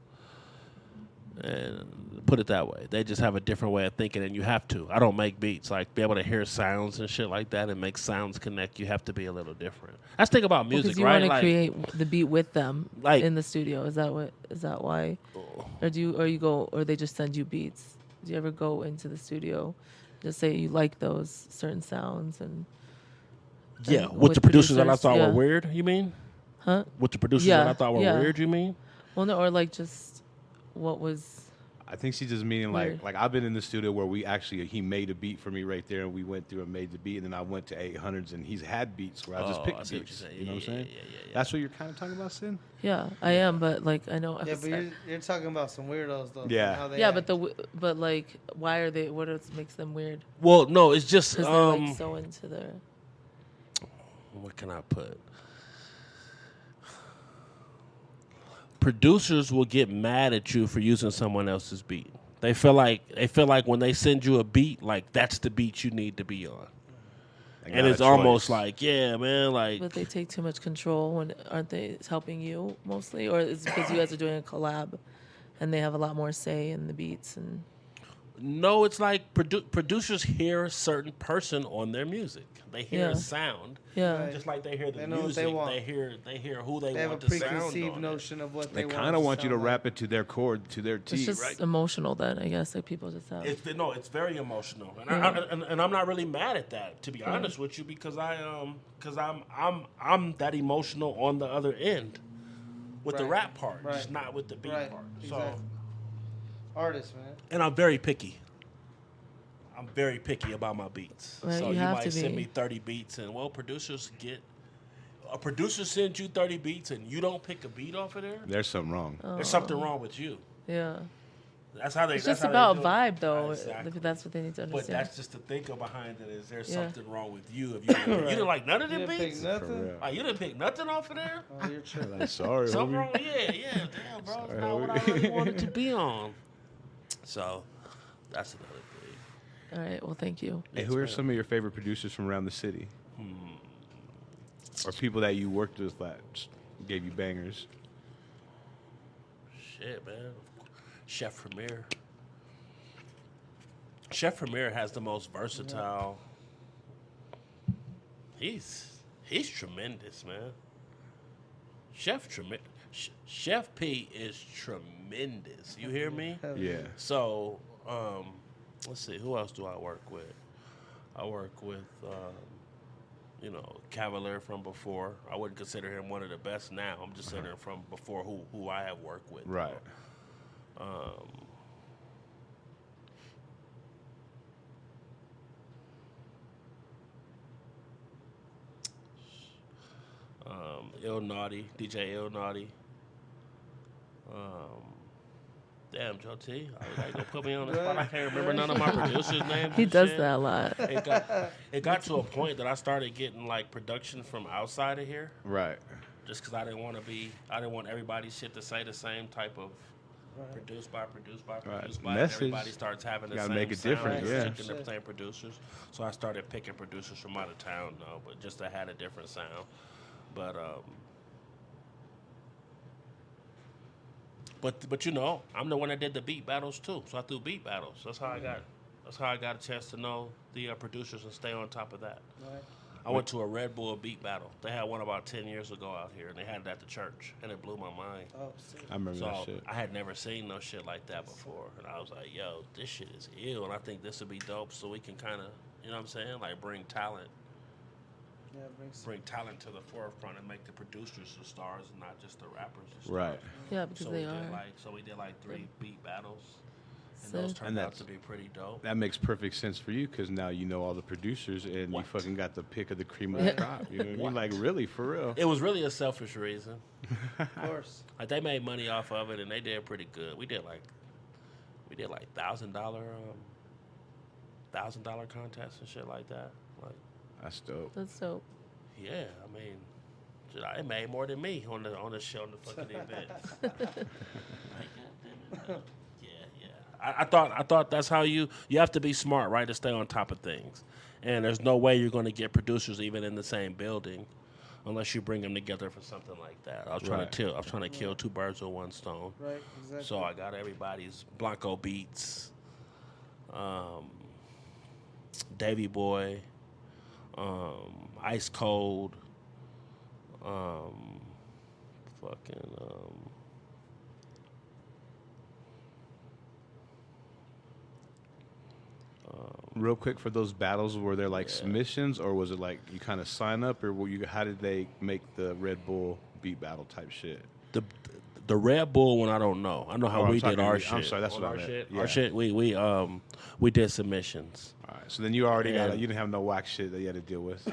And put it that way. They just have a different way of thinking, and you have to. I don't make beats. Like, be able to hear sounds and shit like that and make sounds connect, you have to be a little different. That's the thing about music, Because you right? want to Like, create the beat with them Like- in the studio. Is that why? Or they just send you beats? Do you ever go into the studio, just say you like those certain sounds and yeah, and with the producers that I thought yeah. were weird, you mean? Huh? With the producers Yeah, that I thought were yeah. weird, you mean? Well, no, or like just what was I think she's just meaning Weird. like I've been in the studio where he made a beat for me right there, and we went through and made the beat, and then I went to 800s, and he's had beats where I just picked I see what beats. you're saying. You know what I'm saying? Yeah. That's what you're kind of talking about, Cyn? Yeah, I am, but like I know. Yeah, but you're talking about some weirdos though. Yeah. How they yeah, act. but like, why are they? What else makes them weird? Well, no, it's just Because they're like so into their. what can I put? Producers will get mad at you for using someone else's beat. They feel like when they send you a beat, like that's the beat you need to be on. And it's almost like, yeah, man, like. But they take too much control when aren't they? It's helping you mostly, or it's because you guys are doing a collab, and they have a lot more say in the beats and. No, it's like producers hear a certain person on their music. They hear Yeah. a sound, Yeah. just like they hear the They know what music. they want. They hear who they They have a want to sound preconceived on. notion of what They want. kind of want you to sound rap it to their chord, to their It's T, just right? emotional then, I guess. Like people just have. It's very emotional, and Yeah. and I'm not really mad at that, to be honest with you, because I'm that emotional on the other end with the Right. rap part, Right. just not with the beat Right. part. Exactly. So, Artist, man. and I'm very picky. I'm very picky about my beats. Right, So you you have might to send be. me 30 beats, and producers get. A producer sends you 30 beats, and you don't pick a beat off of there. There's something wrong. There's something wrong with you. Yeah. That's how they. It's that's just how about they do it. vibe, though. Exactly. If that's what they need to But understand. that's just the thinking behind it. Is there Yeah. something wrong with you? If you didn't like none of You them didn't beats, pick nothing. real. like, you didn't pick nothing off of there. Oh, you're tripping. Like, sorry, Something homie. wrong? Yeah, damn, bro. It's not what I homie. really wanted to be on. So that's another thing. All right. Well, thank you. Hey, who are some of your favorite producers from around the city? Or people that you worked with that gave you bangers? Shit, man. Chef Premier. Chef Premier has the most versatile. He's tremendous, man. Chef P is tremendous. You hear me? Yeah. So, let's see. Who else do I work with? I work with, Cavalier from before. I wouldn't consider him one of the best now. I'm just considering from before who I have worked with. Right. Il Naughty, DJ Il Naughty. Damn, Joe T. I gonna put me on the spot. I can't remember none of my producers' names. He and does shit. that a lot. It got to a point that I started getting like production from outside of here, Right. just because I didn't want everybody's shit to say the same type of produced by, Right. and Message. everybody starts having the Gotta same make it sound, different, yeah. sticking to playing producers. So I started picking producers from out of town, though, but just that had a different sound. But you know, I'm the one that did the beat battles too. So I threw beat battles. That's how I got a chance to know the producers and stay on top of that. Right. I went to a Red Bull beat battle. They had one about 10 years ago out here, and they had it at the church, and it blew my mind. Oh, sick. I remember that So shit. I had never seen no shit like that before, and I was like, "Yo, this shit is ill," and I think this would be dope, so we can kind of, you know what I'm saying, like bring talent to the forefront and make the producers the stars and not just the rappers. The stars. Right. Yeah, because So they we are. did like 3 beat battles, and Sick. those turned And out that's- to be pretty dope. That makes perfect sense for you because now you know all the producers and What? you fucking got the pick of the cream of the crop. You know what I mean? Like, really, for real. It was really a selfish reason. Of course. Like they made money off of it, and they did pretty good. We did like $1,000 contests and shit like that. Like, That's dope. That's dope. yeah, I mean, shit, it made more than me on the show, on the fucking event. Yeah. I thought that's how you have to be smart, right, to stay on top of things. And there's no way you're going to get producers even in the same building unless you bring them together for something like that. I was trying to kill 2 birds with 1 stone. Right, exactly. So I got everybody's Blanco Beats, Davy Boy, Ice Cold, Real quick, for those battles, were there like submissions or was it like you kind of sign up or how did they make the Red Bull beat battle type shit? The Red Bull one, I don't know. I know how I'm we sorry, did our I'm shit. sorry, that's On what I our meant. shit. Yeah. Our shit, we did submissions. All right. So then you already Yeah. you didn't have no whack shit that you had to deal with.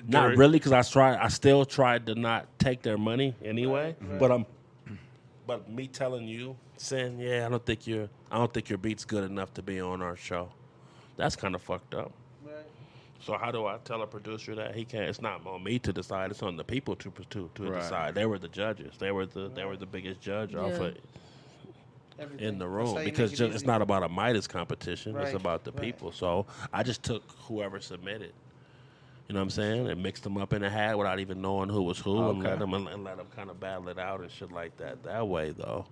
Not really, because I still tried to not take their money anyway. Right. But me telling you, saying, yeah, I don't think your beat's good enough to be on our show. That's kind of fucked up. Right. So how do I tell a producer that he can't? It's not on me to decide. It's on the people to Right. decide. They were the judges. They were the biggest judge off Yeah. of Everything. in the That's room how you because make it it's easy. not about a Midas competition. It's Right, about the right. people. So I just took whoever submitted. You know what I'm saying? And mixed them up in a hat without even knowing who was who, and Okay. let them kind of battle it out and shit like that. That way though.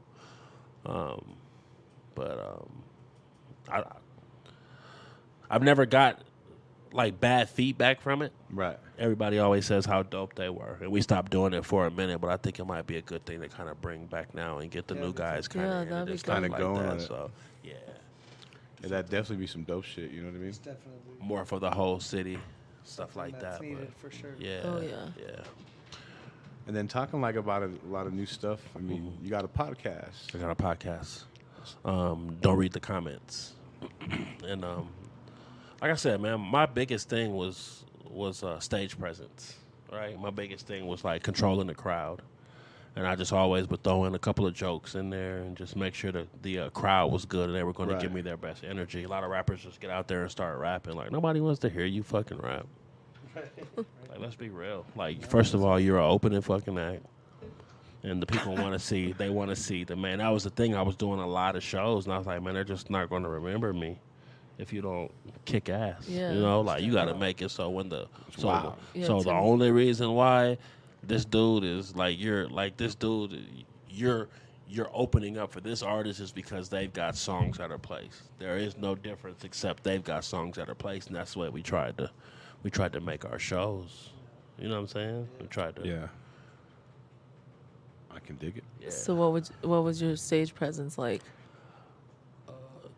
I've never got like bad feedback from it. Right. Everybody always says how dope they were, and we stopped doing it for a minute. But I think it might be a good thing to kind of bring back now and get the new guys kind Yeah, of that'd be stuff good. like Kinda going that. on it. So yeah, Yeah, that'd definitely be some dope shit. You know what I mean? It's definitely more for the whole city, stuff like that's that. needed But for sure. yeah, Oh, yeah. yeah. And then talking like about a lot of new stuff. I mean, Mm-hmm. you got a podcast. I got a podcast. Don't read the comments. And like I said, man, my biggest thing was stage presence. Right, my biggest thing was like controlling the crowd, and I just always would throw in a couple of jokes in there and just make sure that the crowd was good and they were going to give Right. me their best energy. A lot of rappers just get out there and start rapping. Like nobody wants to hear you fucking rap. Like let's be real. Like first of all, you're an opening fucking act. And the people want to see, they want to see the man. That was the thing. I was doing a lot of shows, and I was like, man, they're just not going to remember me if you don't kick ass. Yeah. You know, like you got to make it so when the Wow. Yeah, so the Tim. only reason why this dude is like you're opening up for this artist is because they've got songs that are placed. There is no difference except they've got songs that are placed, and that's what we tried to make our shows. You know what I'm saying? We tried to. Yeah. I can dig it. Yeah. So what was your stage presence like?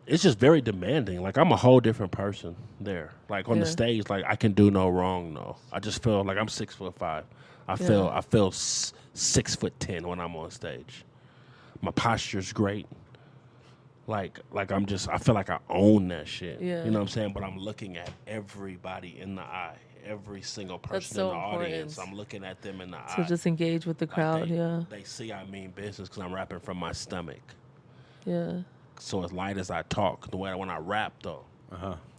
It's just very demanding. Like I'm a whole different person there. Like on the Yeah. stage, like I can do no wrong. No, I just feel like I'm 6'5". I feel 6'10" when I'm on stage. My posture's great. Like I feel like I own that shit. Yeah. You know what I'm saying? But I'm looking at everybody in the eye. Every single person so in the audience. important. I'm looking at them in the eye. So just engage with the Like, crowd. Yeah. They see I mean business because I'm rapping from my stomach. Yeah. So as light as I talk, the way when I rap though,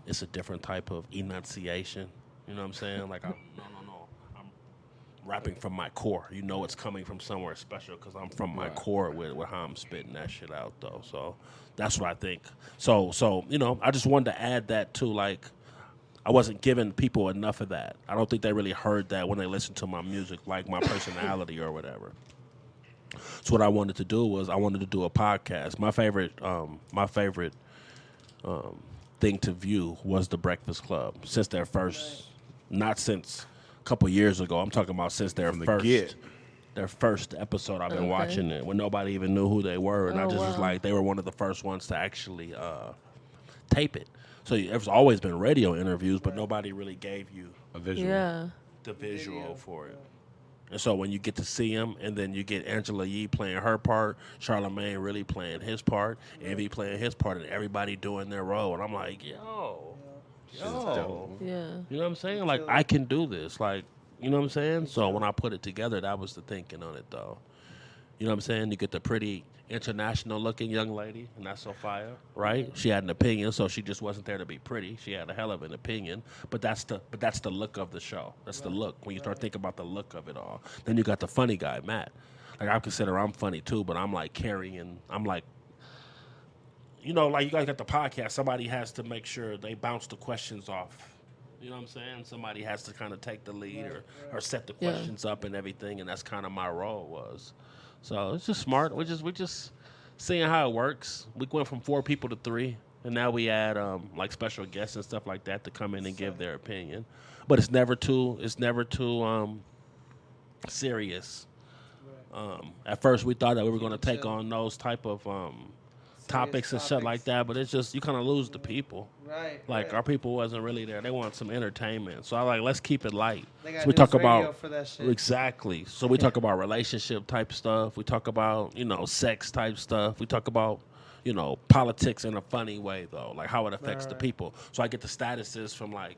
it's a different type of enunciation. You know what I'm saying? Like I'm rapping from my core. You know it's coming from somewhere special because I'm from my core with how I'm spitting that shit out, though. So that's what I think. So I just wanted to add that, too, like, I wasn't giving people enough of that. I don't think they really heard that when they listened to my music, like my personality or whatever. So what I wanted to do was I wanted to do a podcast. My favorite thing to view was The Breakfast Club since their first, not since a couple years ago. I'm talking about since their first episode. I've been watching it when nobody even knew who they were, and I just was like, they were one of the first ones to actually tape it. So there's always been radio interviews, but nobody really gave you A visual. Yeah. the visual for it. And so when you get to see them, and then you get Angela Yee playing her part, Charlamagne really playing his part, Envy playing his part, and everybody doing their role. And I'm like, yo. Yeah. You know what I'm saying? Like, I can do this. Like, you know what I'm saying? So when I put it together, that was the thinking on it, though. You know what I'm saying? You get the pretty international-looking young lady, and that's Sophia, right? She had an opinion, so she just wasn't there to be pretty. She had a hell of an opinion, but that's the look of the show. That's the look. When you start thinking about the look of it all, then you got the funny guy, Matt. Like, I consider I'm funny too, but I'm like carrying. I'm like, you know, like you guys got the podcast. Somebody has to make sure they bounce the questions off. You know what I'm saying? Somebody has to kind of take the lead or set the questions up and everything, and that's kind of my role was. So it's just smart. We just seeing how it works. We went from 4 people to 3, and now we add like special guests and stuff like that to come in and give their opinion. But it's never too serious. At first, we thought that we were going to take on those type of topics and shit like that, but it's just you kind of lose the people. Right. Like our people wasn't really there. They want some entertainment. So I like let's keep it light. They got So we talk news radio about for that shit. exactly. So we talk about relationship type stuff. We talk about sex type stuff. We talk about politics in a funny way though, like how it affects the people. So I get the statuses from like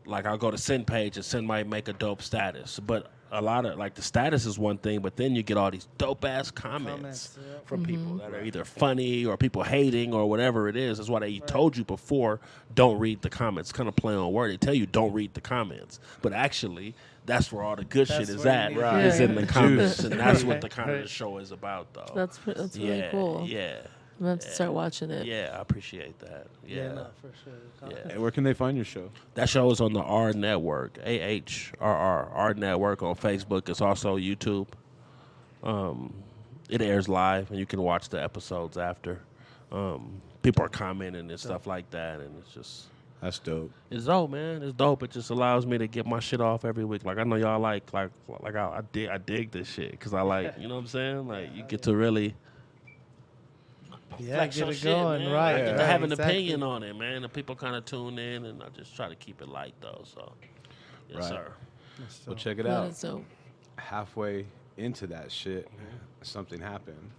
I'll go to Cyn page and Cyn might make a dope status, but a lot of like the status is one thing, but then you get all these dope ass comments from people that are either funny or people hating or whatever it is. That's why they told you before, don't read the comments. Kind of play on word. They tell you don't read the comments, but actually that's where all the good shit is at. Is in the comments, and that's what the kind of the show is about, though. That's really cool. Yeah. I'm going to start watching it. Yeah, I appreciate that. Yeah, No, for sure. Yeah. And where can they find your show? That show is on the R Network, R Network on Facebook. It's also YouTube. It airs live, and you can watch the episodes after. People are commenting and stuff like that, and it's just... That's dope. It's dope, man. It's dope. It just allows me to get my shit off every week. Like, I know y'all like I dig this shit, because I like, you know what I'm saying? Like, you get to really... Yeah, flex get your it shit, going, man. right. I get to right, have an exactly. opinion on it, man. And people kind of tune in, and I just try to keep it light, though. So, yes, Right. sir. Well, check it That out. is dope. Halfway into that shit, something happened.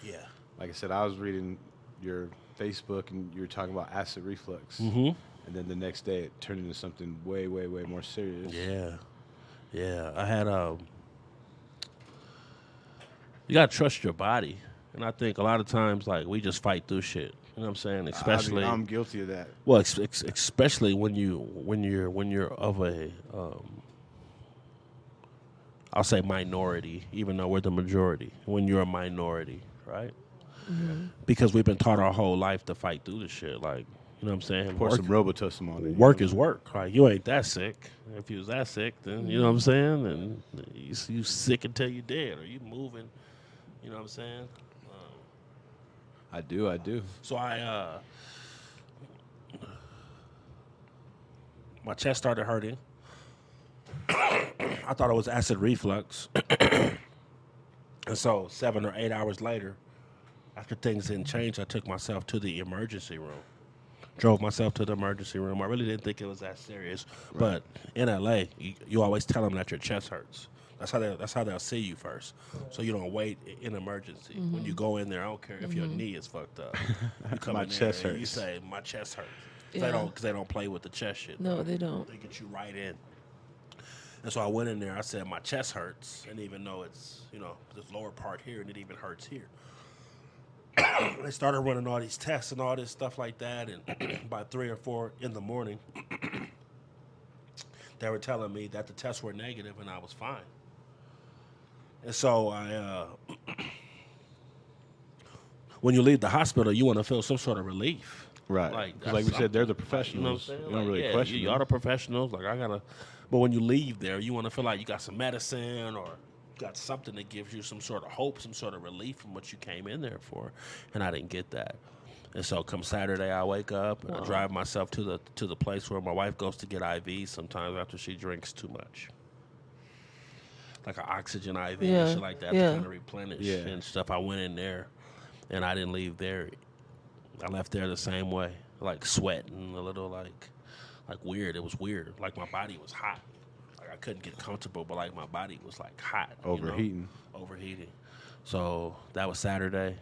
Yeah. Like I said, I was reading your Facebook, and you were talking about acid reflux. Mm-hmm. And then the next day, it turned into something way, way, way more serious. Yeah. Yeah. I had you gotta trust your body, and I think a lot of times, like, we just fight through shit. You know what I'm saying? Especially, I'm guilty of that. well, especially when you're of a, I'll say minority, even though we're the majority. When you're a minority, right? Mm-hmm. Because we've been taught our whole life to fight through this shit. Like, you know what I'm saying? Pour some Robitussin on it. Work is work. Like, you ain't that sick. If you was that sick, then you know what I'm saying. And you sick until you dead, or you moving. You know what I'm saying? I do. So my chest started hurting. I thought it was acid reflux. And so 7 or 8 hours later, after things didn't change, I took myself to the emergency room. Drove myself to the emergency room. I really didn't think it was that serious. Right. But in LA, you always tell them that your chest hurts. That's how they'll see you first. So you don't wait in emergency. Mm-hmm. When you go in there, I don't care if your knee is fucked up. You come My in chest there and hurts. you say, my chest hurts. Yeah. Because they don't play with the chest shit. No, they don't. They get you right in. And so I went in there. I said, my chest hurts. And even though it's, this lower part here, and it even hurts here. They started running all these tests and all this stuff like that. And by 3 or 4 in the morning, they were telling me that the tests were negative and I was fine. And so when you leave the hospital, you want to feel some sort of relief. Right. Like we said, they're the professionals. You know what I'm saying? You don't really question you them. are the professionals. Like, but when you leave there, you want to feel like you got some medicine or got something that gives you some sort of hope, some sort of relief from what you came in there for. And I didn't get that. And so come Saturday, I wake up and I drive myself to the place where my wife goes to get IVs sometimes after she drinks too much. Like an oxygen IV and shit like that to kind of replenish and stuff. I went in there and I didn't leave there. I left there the same way, like sweating a little, like weird. It was weird. Like my body was hot. Like I couldn't get comfortable, but like my body was like hot. Overheating. Overheating. So that was Saturday.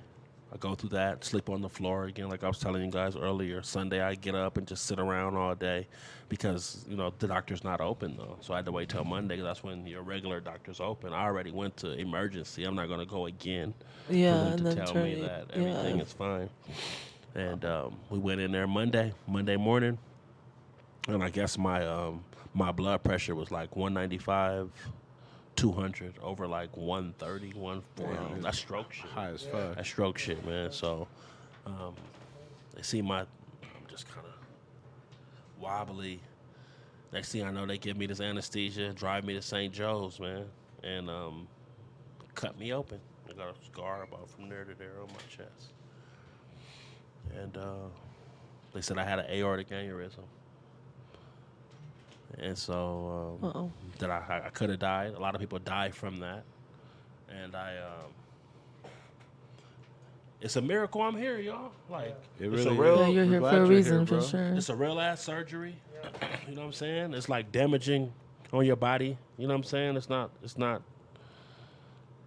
I go through that, sleep on the floor again, like I was telling you guys earlier. Sunday, I get up and just sit around all day because, the doctor's not open, though. So I had to wait till Monday because that's when your regular doctor's open. I already went to emergency. I'm not going to go again for them to tell me that everything is fine. And we went in there Monday morning, and I guess my blood pressure was like 195, 200 over like 130, 140. That's stroke shit. High as fuck. That's stroke shit, man. So they see I'm just kind of wobbly. Next thing I know, they give me this anesthesia, drive me to St. Joe's, man, and cut me open. I got a scar about from there to there on my chest. And they said I had an aortic aneurysm. And so that I could have died. A lot of people die from that. And it's a miracle I'm here, y'all. Like, It's a real, you're here for a reason, for sure. It's a real ass surgery. You know what I'm saying? It's like damaging on your body. You know what I'm saying?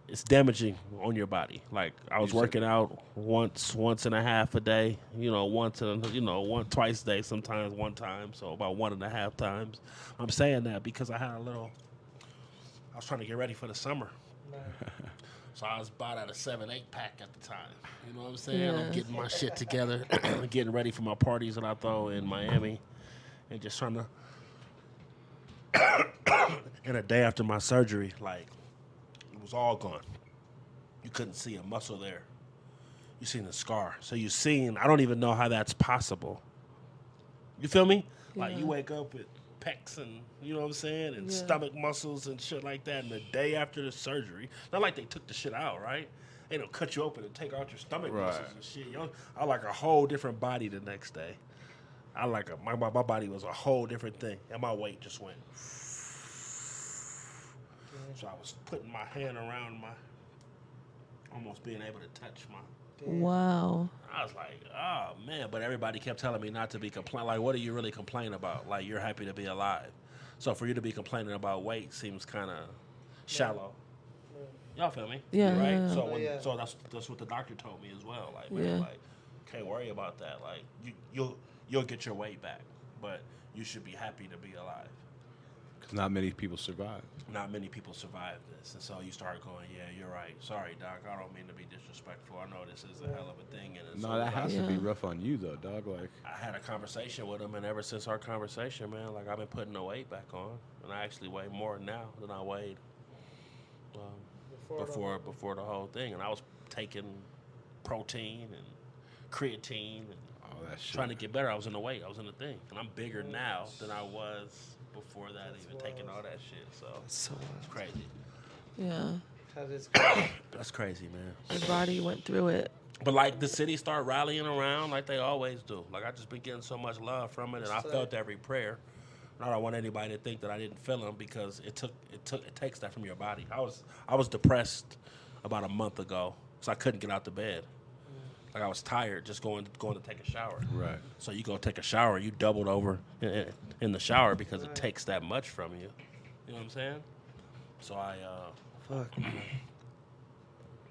It's damaging on your body. Like I was working out once and a half a day, twice a day, sometimes one time, so about 1.5 times. I'm saying that because I was trying to get ready for the summer. So I was about at a 7-8 pack at the time. You know what I'm saying? Yeah. I'm getting my shit together, getting ready for my parties that I throw in Miami, and just trying to. And a day after my surgery, like, it was all gone. You couldn't see a muscle there. You seen the scar. So you seen, I don't even know how that's possible. You feel me? Like you wake up with pecs and, you know what I'm saying, and stomach muscles and shit like that. And the day after the surgery, not like they took the shit out, right? They don't cut you open and take out your stomach muscles and shit. I like a whole different body the next day. My body was a whole different thing. And my weight just went. So I was putting my hand around almost being able to touch my. Wow. I was like, oh man, but everybody kept telling me not to be complaining. Like, what do you really complain about? Like, you're happy to be alive. So for you to be complaining about weight seems kind of shallow. Y'all feel me? Yeah. Right. Yeah. So that's what the doctor told me as well. Like, man, like, can't worry about that. Like, you'll get your weight back, but you should be happy to be alive. Because not many people survive. Not many people survive this. And so you start going, yeah, you're right. Sorry, Doc. I don't mean to be disrespectful. I know this is a hell of a thing. And no, that has to be rough on you, though, dog. Like, I had a conversation with him, and ever since our conversation, man, like, I've been putting the weight back on. And I actually weigh more now than I weighed before the whole thing. And I was taking protein and creatine and all that shit. Trying to get better. I was in the weight. I was in the thing. And I'm bigger now than I was before that, even taking all that shit. So it's crazy. Yeah. That's crazy, man. Your body went through it. But like the city started rallying around like they always do. Like I just been getting so much love from it, and I felt every prayer. And I don't want anybody to think that I didn't feel them because it takes that from your body. I was depressed about a month ago, so I couldn't get out of bed. Like I was tired just going to take a shower. Right. So you go take a shower, you doubled over in the shower because it takes that much from you. You know what I'm saying? So Fuck.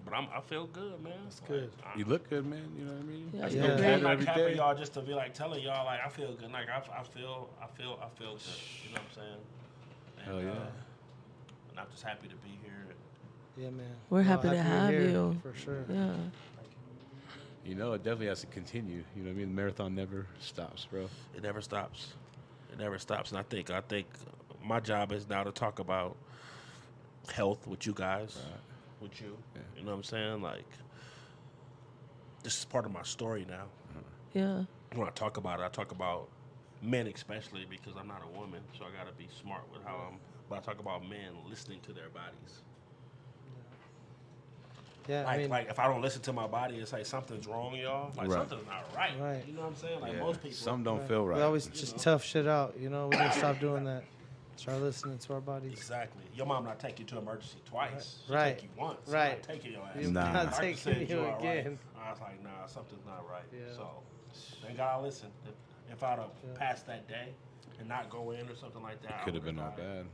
But I feel good, man. That's good. You look good, man. You know what I mean? Yeah. I'm not capping y'all just to be like telling y'all like I feel good. Like I feel good. You know what I'm saying? And, Hell yeah. And I'm just happy to be here. Yeah, man. We're happy to have you're here, you. for sure. Yeah. You know, it definitely has to continue. You know what I mean? The marathon never stops, bro. It never stops. It never stops. And I think my job is now to talk about health with you guys, with you. Yeah. You know what I'm saying? Like, this is part of my story now. Yeah. When I talk about it, I talk about men especially because I'm not a woman, so I got to be smart with how I'm. But I talk about men listening to their bodies. Yeah, like if I don't listen to my body, it's like something's wrong, y'all. Like something's not right. Right. You know what I'm saying? Like most people, some don't feel right. We always just tough shit out. You know, we gotta stop doing that. Start listening to our bodies. Exactly. Your mom not take you to emergency twice. She Right. take you once. Right. Not taking your ass. You're not taking you again. Right. I was like, nah, something's not right. Yeah. So, thank God I listened. If I'd have passed that day and not go in or something like that, Could have been all bad.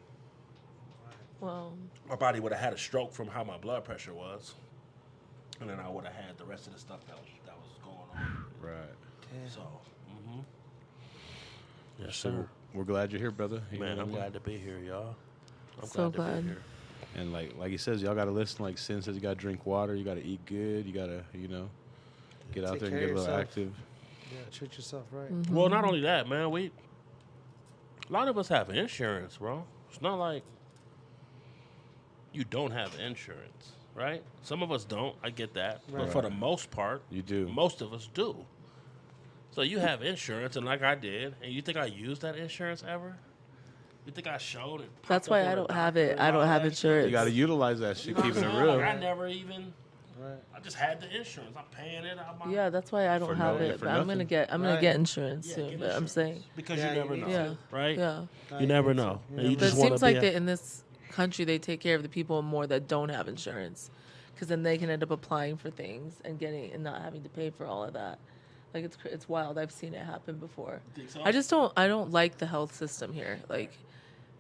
Well, my body would have had a stroke from how my blood pressure was, and then I would have had the rest of the stuff that was going on. Right. Yeah. So, yes, So sir. we're glad you're here, brother. You Man, know I'm what I mean? glad to be here, y'all. I'm So glad to glad. be here. And like he says, y'all got to listen. Like Cyn says, you got to drink water. You got to eat good. You got to, get out Take there and care get a of little yourself. active. Yeah, treat yourself right. Mm-hmm. Well, not only that, man. A lot of us have insurance, bro. It's not like you don't have insurance, right? Some of us don't. I get that. Right. But for the most part, You do. most of us do. So you have insurance, and like I did, and you think I used that insurance ever? You think I showed it? that's why I don't have it. I don't have insurance. You got to utilize that shit, keeping it Like, real. I never even. Right. I just had the insurance. I'm paying it out my. Yeah, that's why I don't For have no- it. for But I'm nothing. gonna Right. get insurance Yeah, soon. get But I'm insurance. saying, Because Yeah, you never you know, need yeah, right? yeah. You never know. Yeah. And you But it just wanna seems like be that in this country they take care of the people more that don't have insurance, because then they can end up applying for things and getting and not having to pay for all of that. Like it's wild. I've seen it happen before. Think so? I don't like the health system here. Like,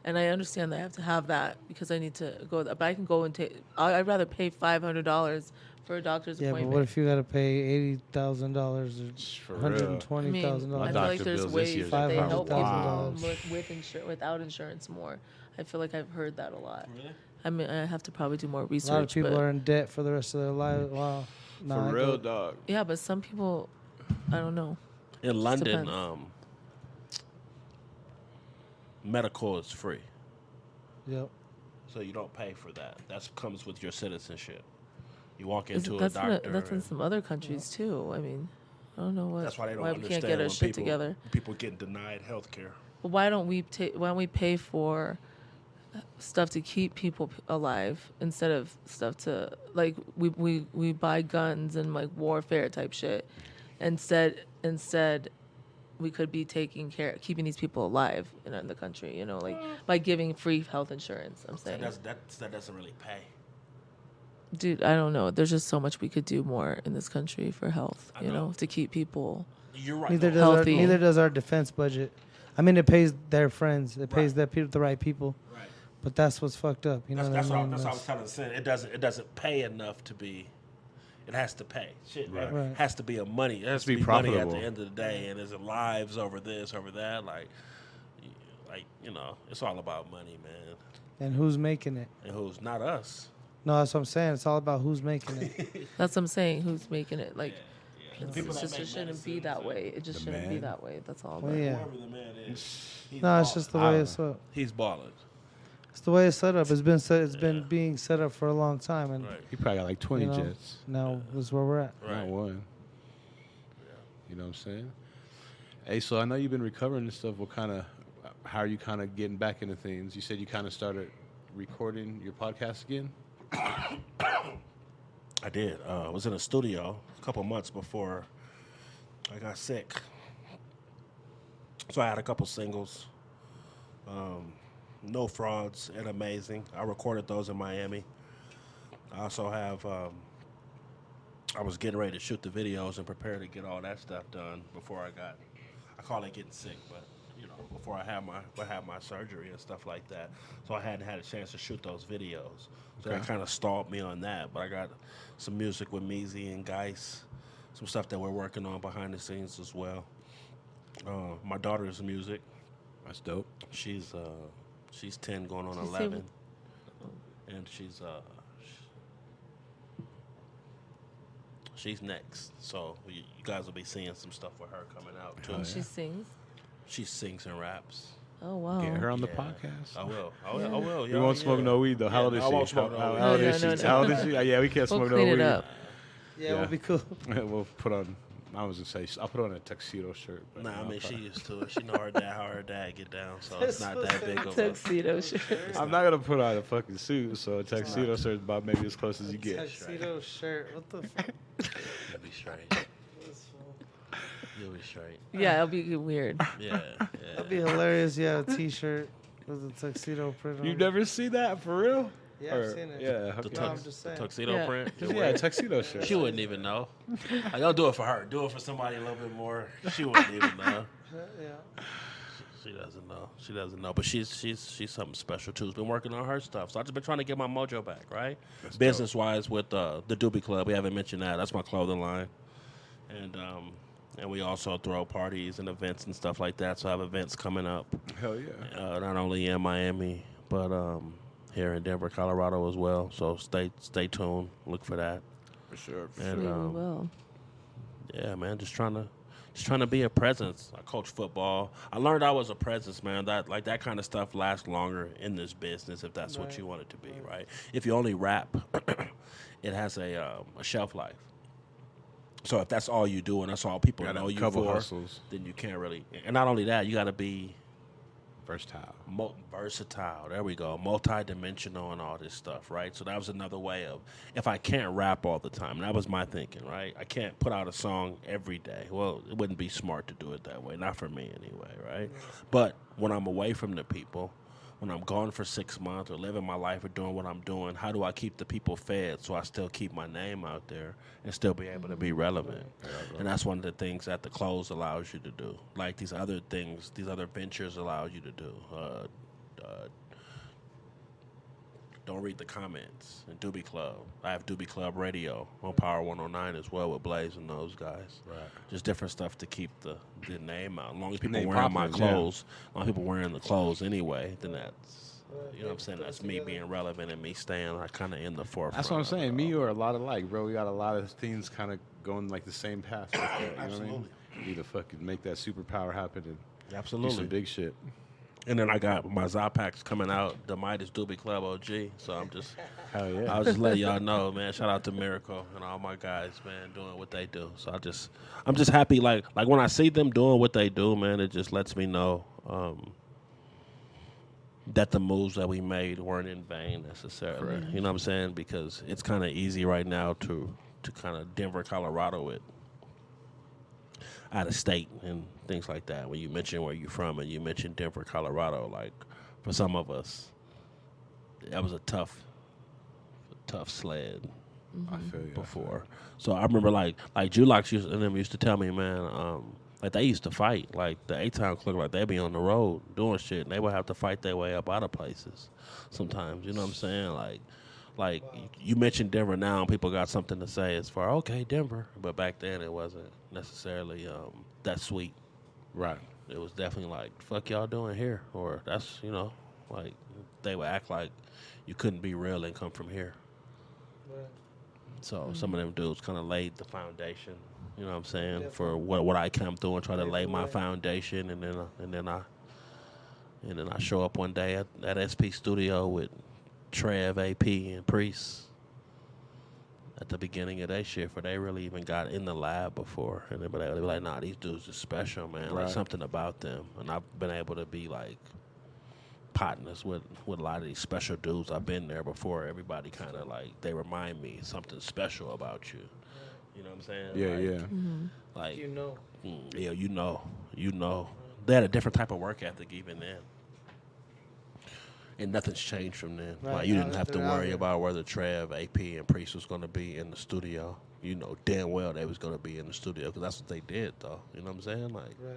and I understand that I have to have that because I need to go. But I can go and take. I'd rather pay $500 for a doctor's Yeah, but appointment. what if you gotta pay $80,000 For or real. I $120,000? feel doctor like there's bills this ways year is that they help people $500,000. without insurance more. I feel like I've heard that a lot. Really? I mean, I have to probably do more A research. lot of people but, are in debt for the rest of their life. Wow. Nah, For I real, go- dog. yeah, but some people, I don't know. In London, depends. medical is free, Yep. so you don't pay for that. That comes with your citizenship. You walk Is- into a that's doctor. that's in and some other countries too. I mean, I don't know what. that's why they don't we understand can't get our when shit people, together. people getting denied health care. But why don't we pay for stuff to keep people alive instead of stuff to like we buy guns and like warfare type shit. Instead we could be keeping these people alive in the country, like by giving free health insurance. I'm saying, That doesn't really pay. dude, I don't know. There's just so much we could do more in this country for health, I know. to keep people. You're right. Neither though. does Healthy. neither does our defense budget. I mean, it pays their friends. It pays the right people. Right. But that's what's fucked up. You know That's what I what mean? I was telling Cyn. It doesn't pay enough to be. It has to pay. Shit, Right. Right. has to be a money. It has to to be be money at profitable. the end of the day, and there's lives over this, over that. Like it's all about money, man. And who's making it? And who's not us? No, that's what I'm saying. It's all about who's making it. That's what I'm saying. Who's making it? Like, The people that it make shouldn't be medicines that and way. It just The shouldn't be man. that way. That's all. Well, But yeah. Whoever the man is, he's No, it's balling. just the way it's up. He's balling. It's the way it's set up. It's been being set up for a long time, and Right. He probably got like 20 You know, jets. now this is where we're at. Right. Not one. You know what I'm saying? Hey, so I know you've been recovering and stuff. How are you kind of getting back into things? You said you kind of started recording your podcast again? I did. I was in a studio a couple months before I got sick. So I had a couple singles. No Frauds and Amazing. I recorded those in Miami. I also have, I was getting ready to shoot the videos and prepare to get all that stuff done before I call it getting sick, but before I had my surgery and stuff like that. So I hadn't had a chance to shoot those videos. So that kind of stalled me on that. But I got some music with Meezy and Geis, some stuff that we're working on behind the scenes as well. My daughter's music. That's dope. She's 10 going on She's 11. And she's next. So you guys will be seeing some stuff with her coming out too. Oh, yeah. she sings. She sings and raps. Oh wow. Get her on the podcast. I will. We won't smoke no weed though. How old is she? I won't smoke no weed. How old is she? How old is she? Yeah, we can't We'll smoke no clean weed. it up. Yeah, we'll be cool. We'll put on. I was gonna say I'll put on a tuxedo shirt. But Nah, I mean she used to it. She know how her dad get down, so it's not that big of a. Tuxedo shirt. I'm not gonna put on a fucking suit, so a tuxedo shirt is about maybe as close as you get. Tuxedo shirt. What the fuck? You'll be straight. You'll be straight. Yeah, it'll be weird. Yeah. That'd be hilarious. Yeah, a T-shirt with a tuxedo print on You've it. never seen that for real? Yeah, I've seen it. Yeah, The, okay. No, I'm just saying. tuxedo Yeah. print. Yeah, a tuxedo shirt. She wouldn't even know. Like, don't do it for her. Do it for somebody a little bit more. She wouldn't even know. Yeah. She doesn't know. She doesn't know. But she's something special too. She's been working on her stuff. So I've just been trying to get my mojo back, right? Business wise with the Doobie Club. We haven't mentioned that. That's my clothing line. And we also throw parties and events and stuff like that. So I have events coming up. Hell yeah. Not only in Miami, but here in Denver, Colorado as well. So stay tuned. Look for that. For sure. And Sure we will. yeah, man, just trying to be a presence. I coach football. I learned I was a presence, man. That kind of stuff lasts longer in this business if that's what you want it to be, right? If you only rap, it has a shelf life. So if that's all you do and that's all people know you for, hustles. then you can't really. And not only that, you got to be Versatile. versatile. There we go. Multi-dimensional and all this stuff, right? So that was another way of, if I can't rap all the time, and that was my thinking, right? I can't put out a song every day. Well, it wouldn't be smart to do it that way. Not for me anyway, right? But when I'm away from the people, when I'm gone for 6 months or living my life or doing what I'm doing, how do I keep the people fed so I still keep my name out there and still be able to be relevant? And that's one of the things that the clothes allows you to do. Like these other things, these other ventures allow you to do. Don't read the comments. And Doobie Club. I have Doobie Club Radio on Power 109 as well with Blaze and those guys. Right. Just different stuff to keep the name out. As long as people Name wearing my popular, yeah. clothes, as long as people wearing the clothes anyway, then that's, you know what I'm saying? That's me being relevant and me staying kind of in the forefront. That's what I'm saying. Me or a lot alike, bro. We got a lot of things kind of going like the same path. Like that, you know what I mean? Absolutely. You need to fucking make that superpower happen and do Absolutely. some big shit. And then I got my Zapacks coming out, the Midas Doobie Club OG. So I'm just, Hell yeah. I'll just let y'all know, man. Shout out to Miracle and all my guys, man, doing what they do. So I'm just happy. Like when I see them doing what they do, man, it just lets me know that the moves that we made weren't in vain necessarily. Right. You know what I'm saying? Because it's kind of easy right now to kind of Denver, Colorado it. Out of state and things like that. When you mention where you're from and you mention Denver, Colorado, like for some of us, that was a tough sled I feel you. before. So I remember like Julox used to tell me, man, like they used to fight. Like the A-Town Clique, like they be on the road doing shit and they would have to fight their way up out of places sometimes. You know what I'm saying? Like you mentioned Denver now, and people got something to say as far, okay, Denver. But back then it wasn't necessarily that sweet. Right. It was definitely like, fuck y'all doing here? Or that's, you know, like they would act like you couldn't be real and come from here. Right. So some of them dudes kind of laid the foundation, you know what I'm saying, for what I come through and try to lay my foundation. And then I show up one day at SP Studio with Trev, AP, and Priest at the beginning of that shit, for they really even got in the lab before, and they be like, nah, these dudes are special, man. Right. Like something about them, and I've been able to be like partners with a lot of these special dudes. I've been there before. Everybody kind of like, they remind me something special about you. You know what I'm saying? Yeah, like, yeah. Like, You know. yeah, you know. They had a different type of work ethic even then. And nothing's changed from then. Right. Like you didn't Now have that to they're out worry here. about whether Trev, AP, and Priest was going to be in the studio. You know damn well they was going to be in the studio because that's what they did, though. You know what I'm saying? Like, Right.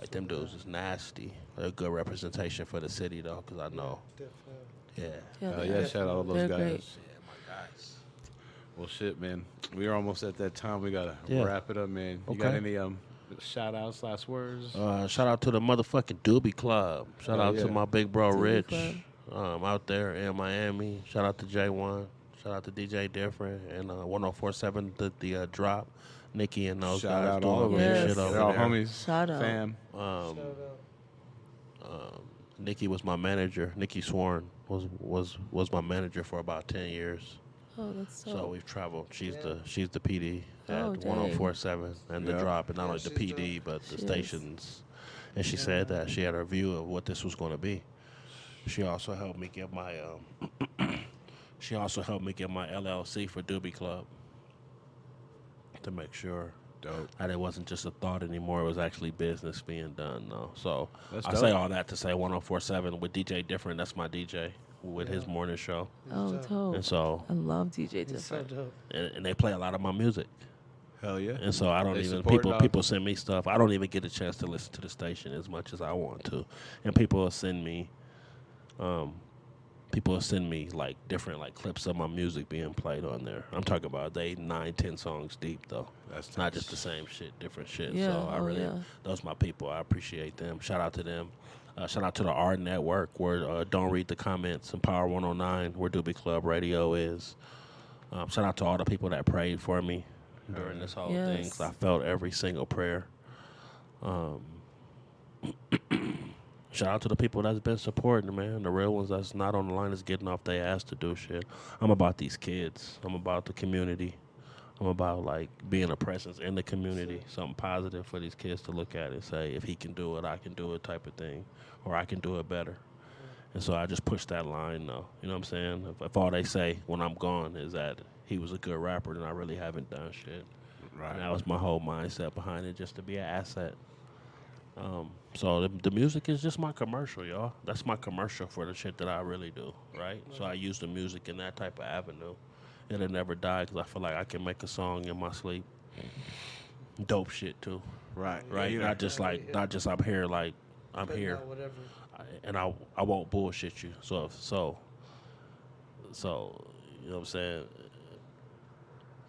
like them dudes is nasty. They're a good representation for the city, though, because I know. Definitely. Yeah. Yeah, shout out all those They're guys. great. Yeah, my guys. Well, shit, man. We are almost at that time. We gotta Yeah. wrap it up, man. You Okay. got any shout outs, last words? Shout out to the motherfucking Doobie Club. Shout out to yeah. my big bro Doobie Rich Club. out there in Miami. Shout out to J1. Shout out to DJ Different and 1047 the drop. Nikki and those Shout guys out doing all of them. good Yes. shit over They're all there. homies. Shout out. Fam. Shout out. Nikki was my manager. Nikki Sworn was my manager for about 10 years. Oh, that's So we've traveled. She's the PD at Oh, dang. 104.7 and the drop, and not only the PD but the stations. And she said that she had her view of what this was going to be. She also helped me get my LLC for Doobie Club to make sure that it wasn't just a thought anymore. It was actually business being done. No, so I say all that to say 104.7 with DJ Different. That's my DJ with his morning show. Oh, dope. And so I love DJ Different. So dope. And they play a lot of my music. Hell yeah. And so I don't even people send me stuff. I don't even get a chance to listen to the station as much as I want to. And people will send me like different like clips of my music being played on there. I'm talking about they 9-10 songs deep though. That's not just the same shit, different shit. Yeah, so I really those my people. I appreciate them. Shout out to them. Shout out to the Art Network where Don't Read the Comments and Power 109 where Doobie Club Radio is. Shout out to all the people that prayed for me during this whole thing 'cause I felt every single prayer. Shout out to the people that's been supporting, man. The real ones that's not on the line is getting off their ass to do shit. I'm about these kids. I'm about the community. I'm about, like, being a presence in the community, something positive for these kids to look at and say, if he can do it, I can do it type of thing, or I can do it better. And so I just push that line, though. You know what I'm saying? If all they say when I'm gone is that he was a good rapper, then I really haven't done shit. Right. And that was my whole mindset behind it, just to be an asset. So the music is just my commercial, y'all. That's my commercial for the shit that I really do, right? So I use the music in that type of avenue. It'll never die because I feel like I can make a song in my sleep. Dope shit too. Right. Yeah, not just I'm here like I'm here. Whatever. And I won't bullshit you. So you know what I'm saying?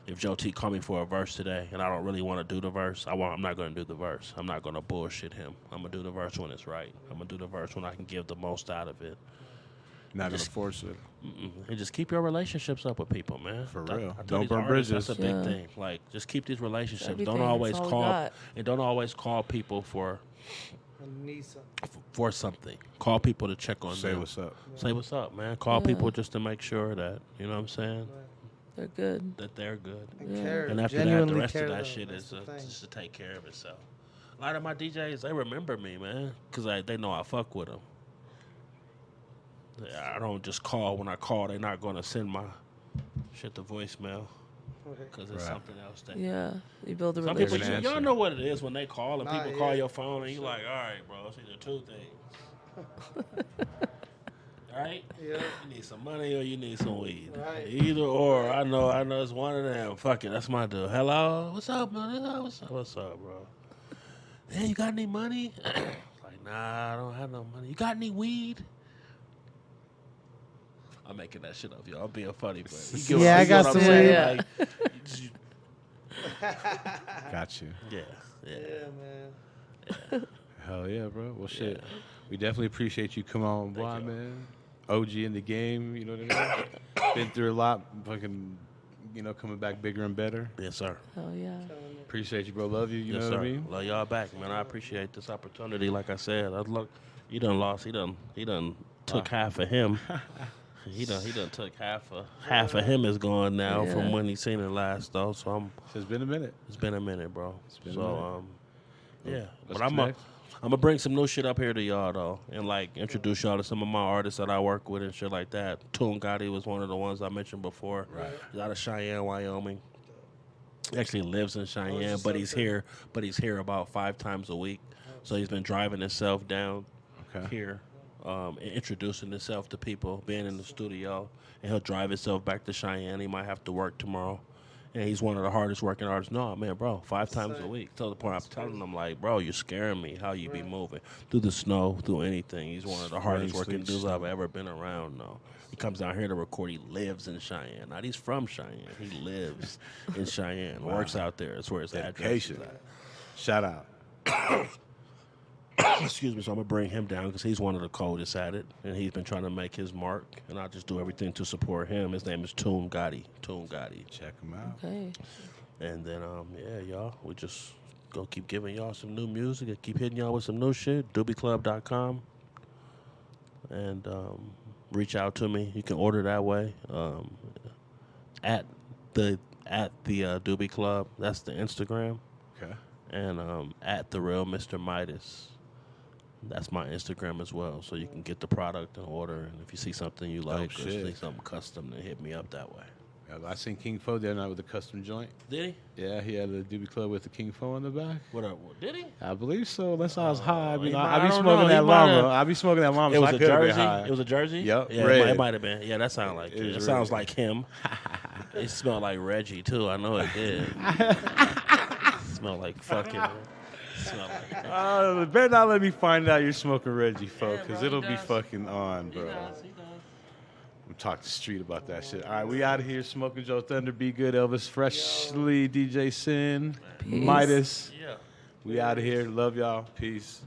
If Joe T called me for a verse today and I don't really want to do the verse, I'm not going to do the verse. I'm not going to bullshit him. I'm going to do the verse when it's right. I'm going to do the verse when I can give the most out of it. Not going to force it. And just keep your relationships up with people, man. For real. Don't burn bridges. That's a big thing. Like, just keep these relationships. Everything, don't always call people for something. Call people to check on them. Say what's up. Say what's up, man. Call people just to make sure that, you know what I'm saying? They're good. That they're good. Care. And after that, the rest of that shit is just to take care of itself. A lot of my DJs, they remember me, man, because they know I fuck with them. I don't just call. When I call, they're not going to send my shit to voicemail because it's something else. You build a relationship. Some people, y'all know what it is when they call and people call your phone and you're like, all right, bro, it's either two things. Right? Yeah. You need some money or you need some weed. Right. Either or. I know it's one of them. Fuck it, that's my dude. Hello? What's up, man? What's up, bro? Hey, you got any money? Like, nah, I don't have no money. You got any weed? I'm making that shit up, y'all. I'm being funny, but I got some weed. Like, got you. Yeah, man. Yeah. Hell yeah, bro. Well, shit. We definitely appreciate you coming on by, man. OG in the game, you know what I mean? Been through a lot, fucking, coming back bigger and better. Yes, sir. Oh, yeah. Appreciate you, bro. Love you, you yes, know sir. what I mean? Love y'all back, man. I appreciate this opportunity. Like I said, he done lost. He done took half of him. He done took half of him is gone now from when he seen it last, though. So it's been a minute. It's been a minute, bro. A minute. But I'm gonna bring some new shit up here to y'all though, and like introduce y'all to some of my artists that I work with and shit like that. Toon Gotti was one of the ones I mentioned before. Right. He's out of Cheyenne, Wyoming. He actually lives in Cheyenne, but he's here about 5 times a week. So he's been driving himself down here, and introducing himself to people, being in the studio, and he'll drive himself back to Cheyenne. He might have to work tomorrow. And he's one of the hardest working artists. No, man, bro, 5 times a week. To the point I'm telling him, like, bro, you're scaring me how you be moving. Through the snow, through anything. He's one of the hardest working dudes I've ever been around, though. He comes down here to record. He lives in Cheyenne. Not he's from Cheyenne. He lives in Cheyenne. Wow. Works out there. That's where his address is at. Shout out. Excuse me, so I'm going to bring him down because he's one of the coldest at it, and he's been trying to make his mark, and I'll just do everything to support him. His name is Toon Gotti. Toon Gotti. Check him out. Okay. And then, y'all, we just go keep giving y'all some new music and keep hitting y'all with some new shit. DoobieClub.com. and reach out to me. You can order that way at the Doobie Club. That's the Instagram. Okay. And at the real Mr. Midas. That's my Instagram as well. So you can get the product and order. And if you see something you like or see something custom, then hit me up that way. I seen King Fo the other night with a custom joint. Did he? Yeah, he had a Doobie Club with the King Fo on the back. What up? Did he? I believe so. Unless I was high. I be don't smoking know. that He might llama. I be smoking that llama. It was so a I could've been jersey. high. It was a jersey. Yep, Yeah, red. it might have been. Yeah, that sounds like it. It sounds like him. It smelled like Reggie too. I know it did. Smelled like fucking. Smelled like. Better not let me find out you're smoking Reggie, folks, because bro, it'll he be does. fucking on, bro. He does. I'm talking to the street about that shit. All right, we out of here. Smoking JoeThunder, Be Good, Elvis Freshleee, DJ Cyn, Peace. Midas. Yeah. We out of here. Love y'all. Peace.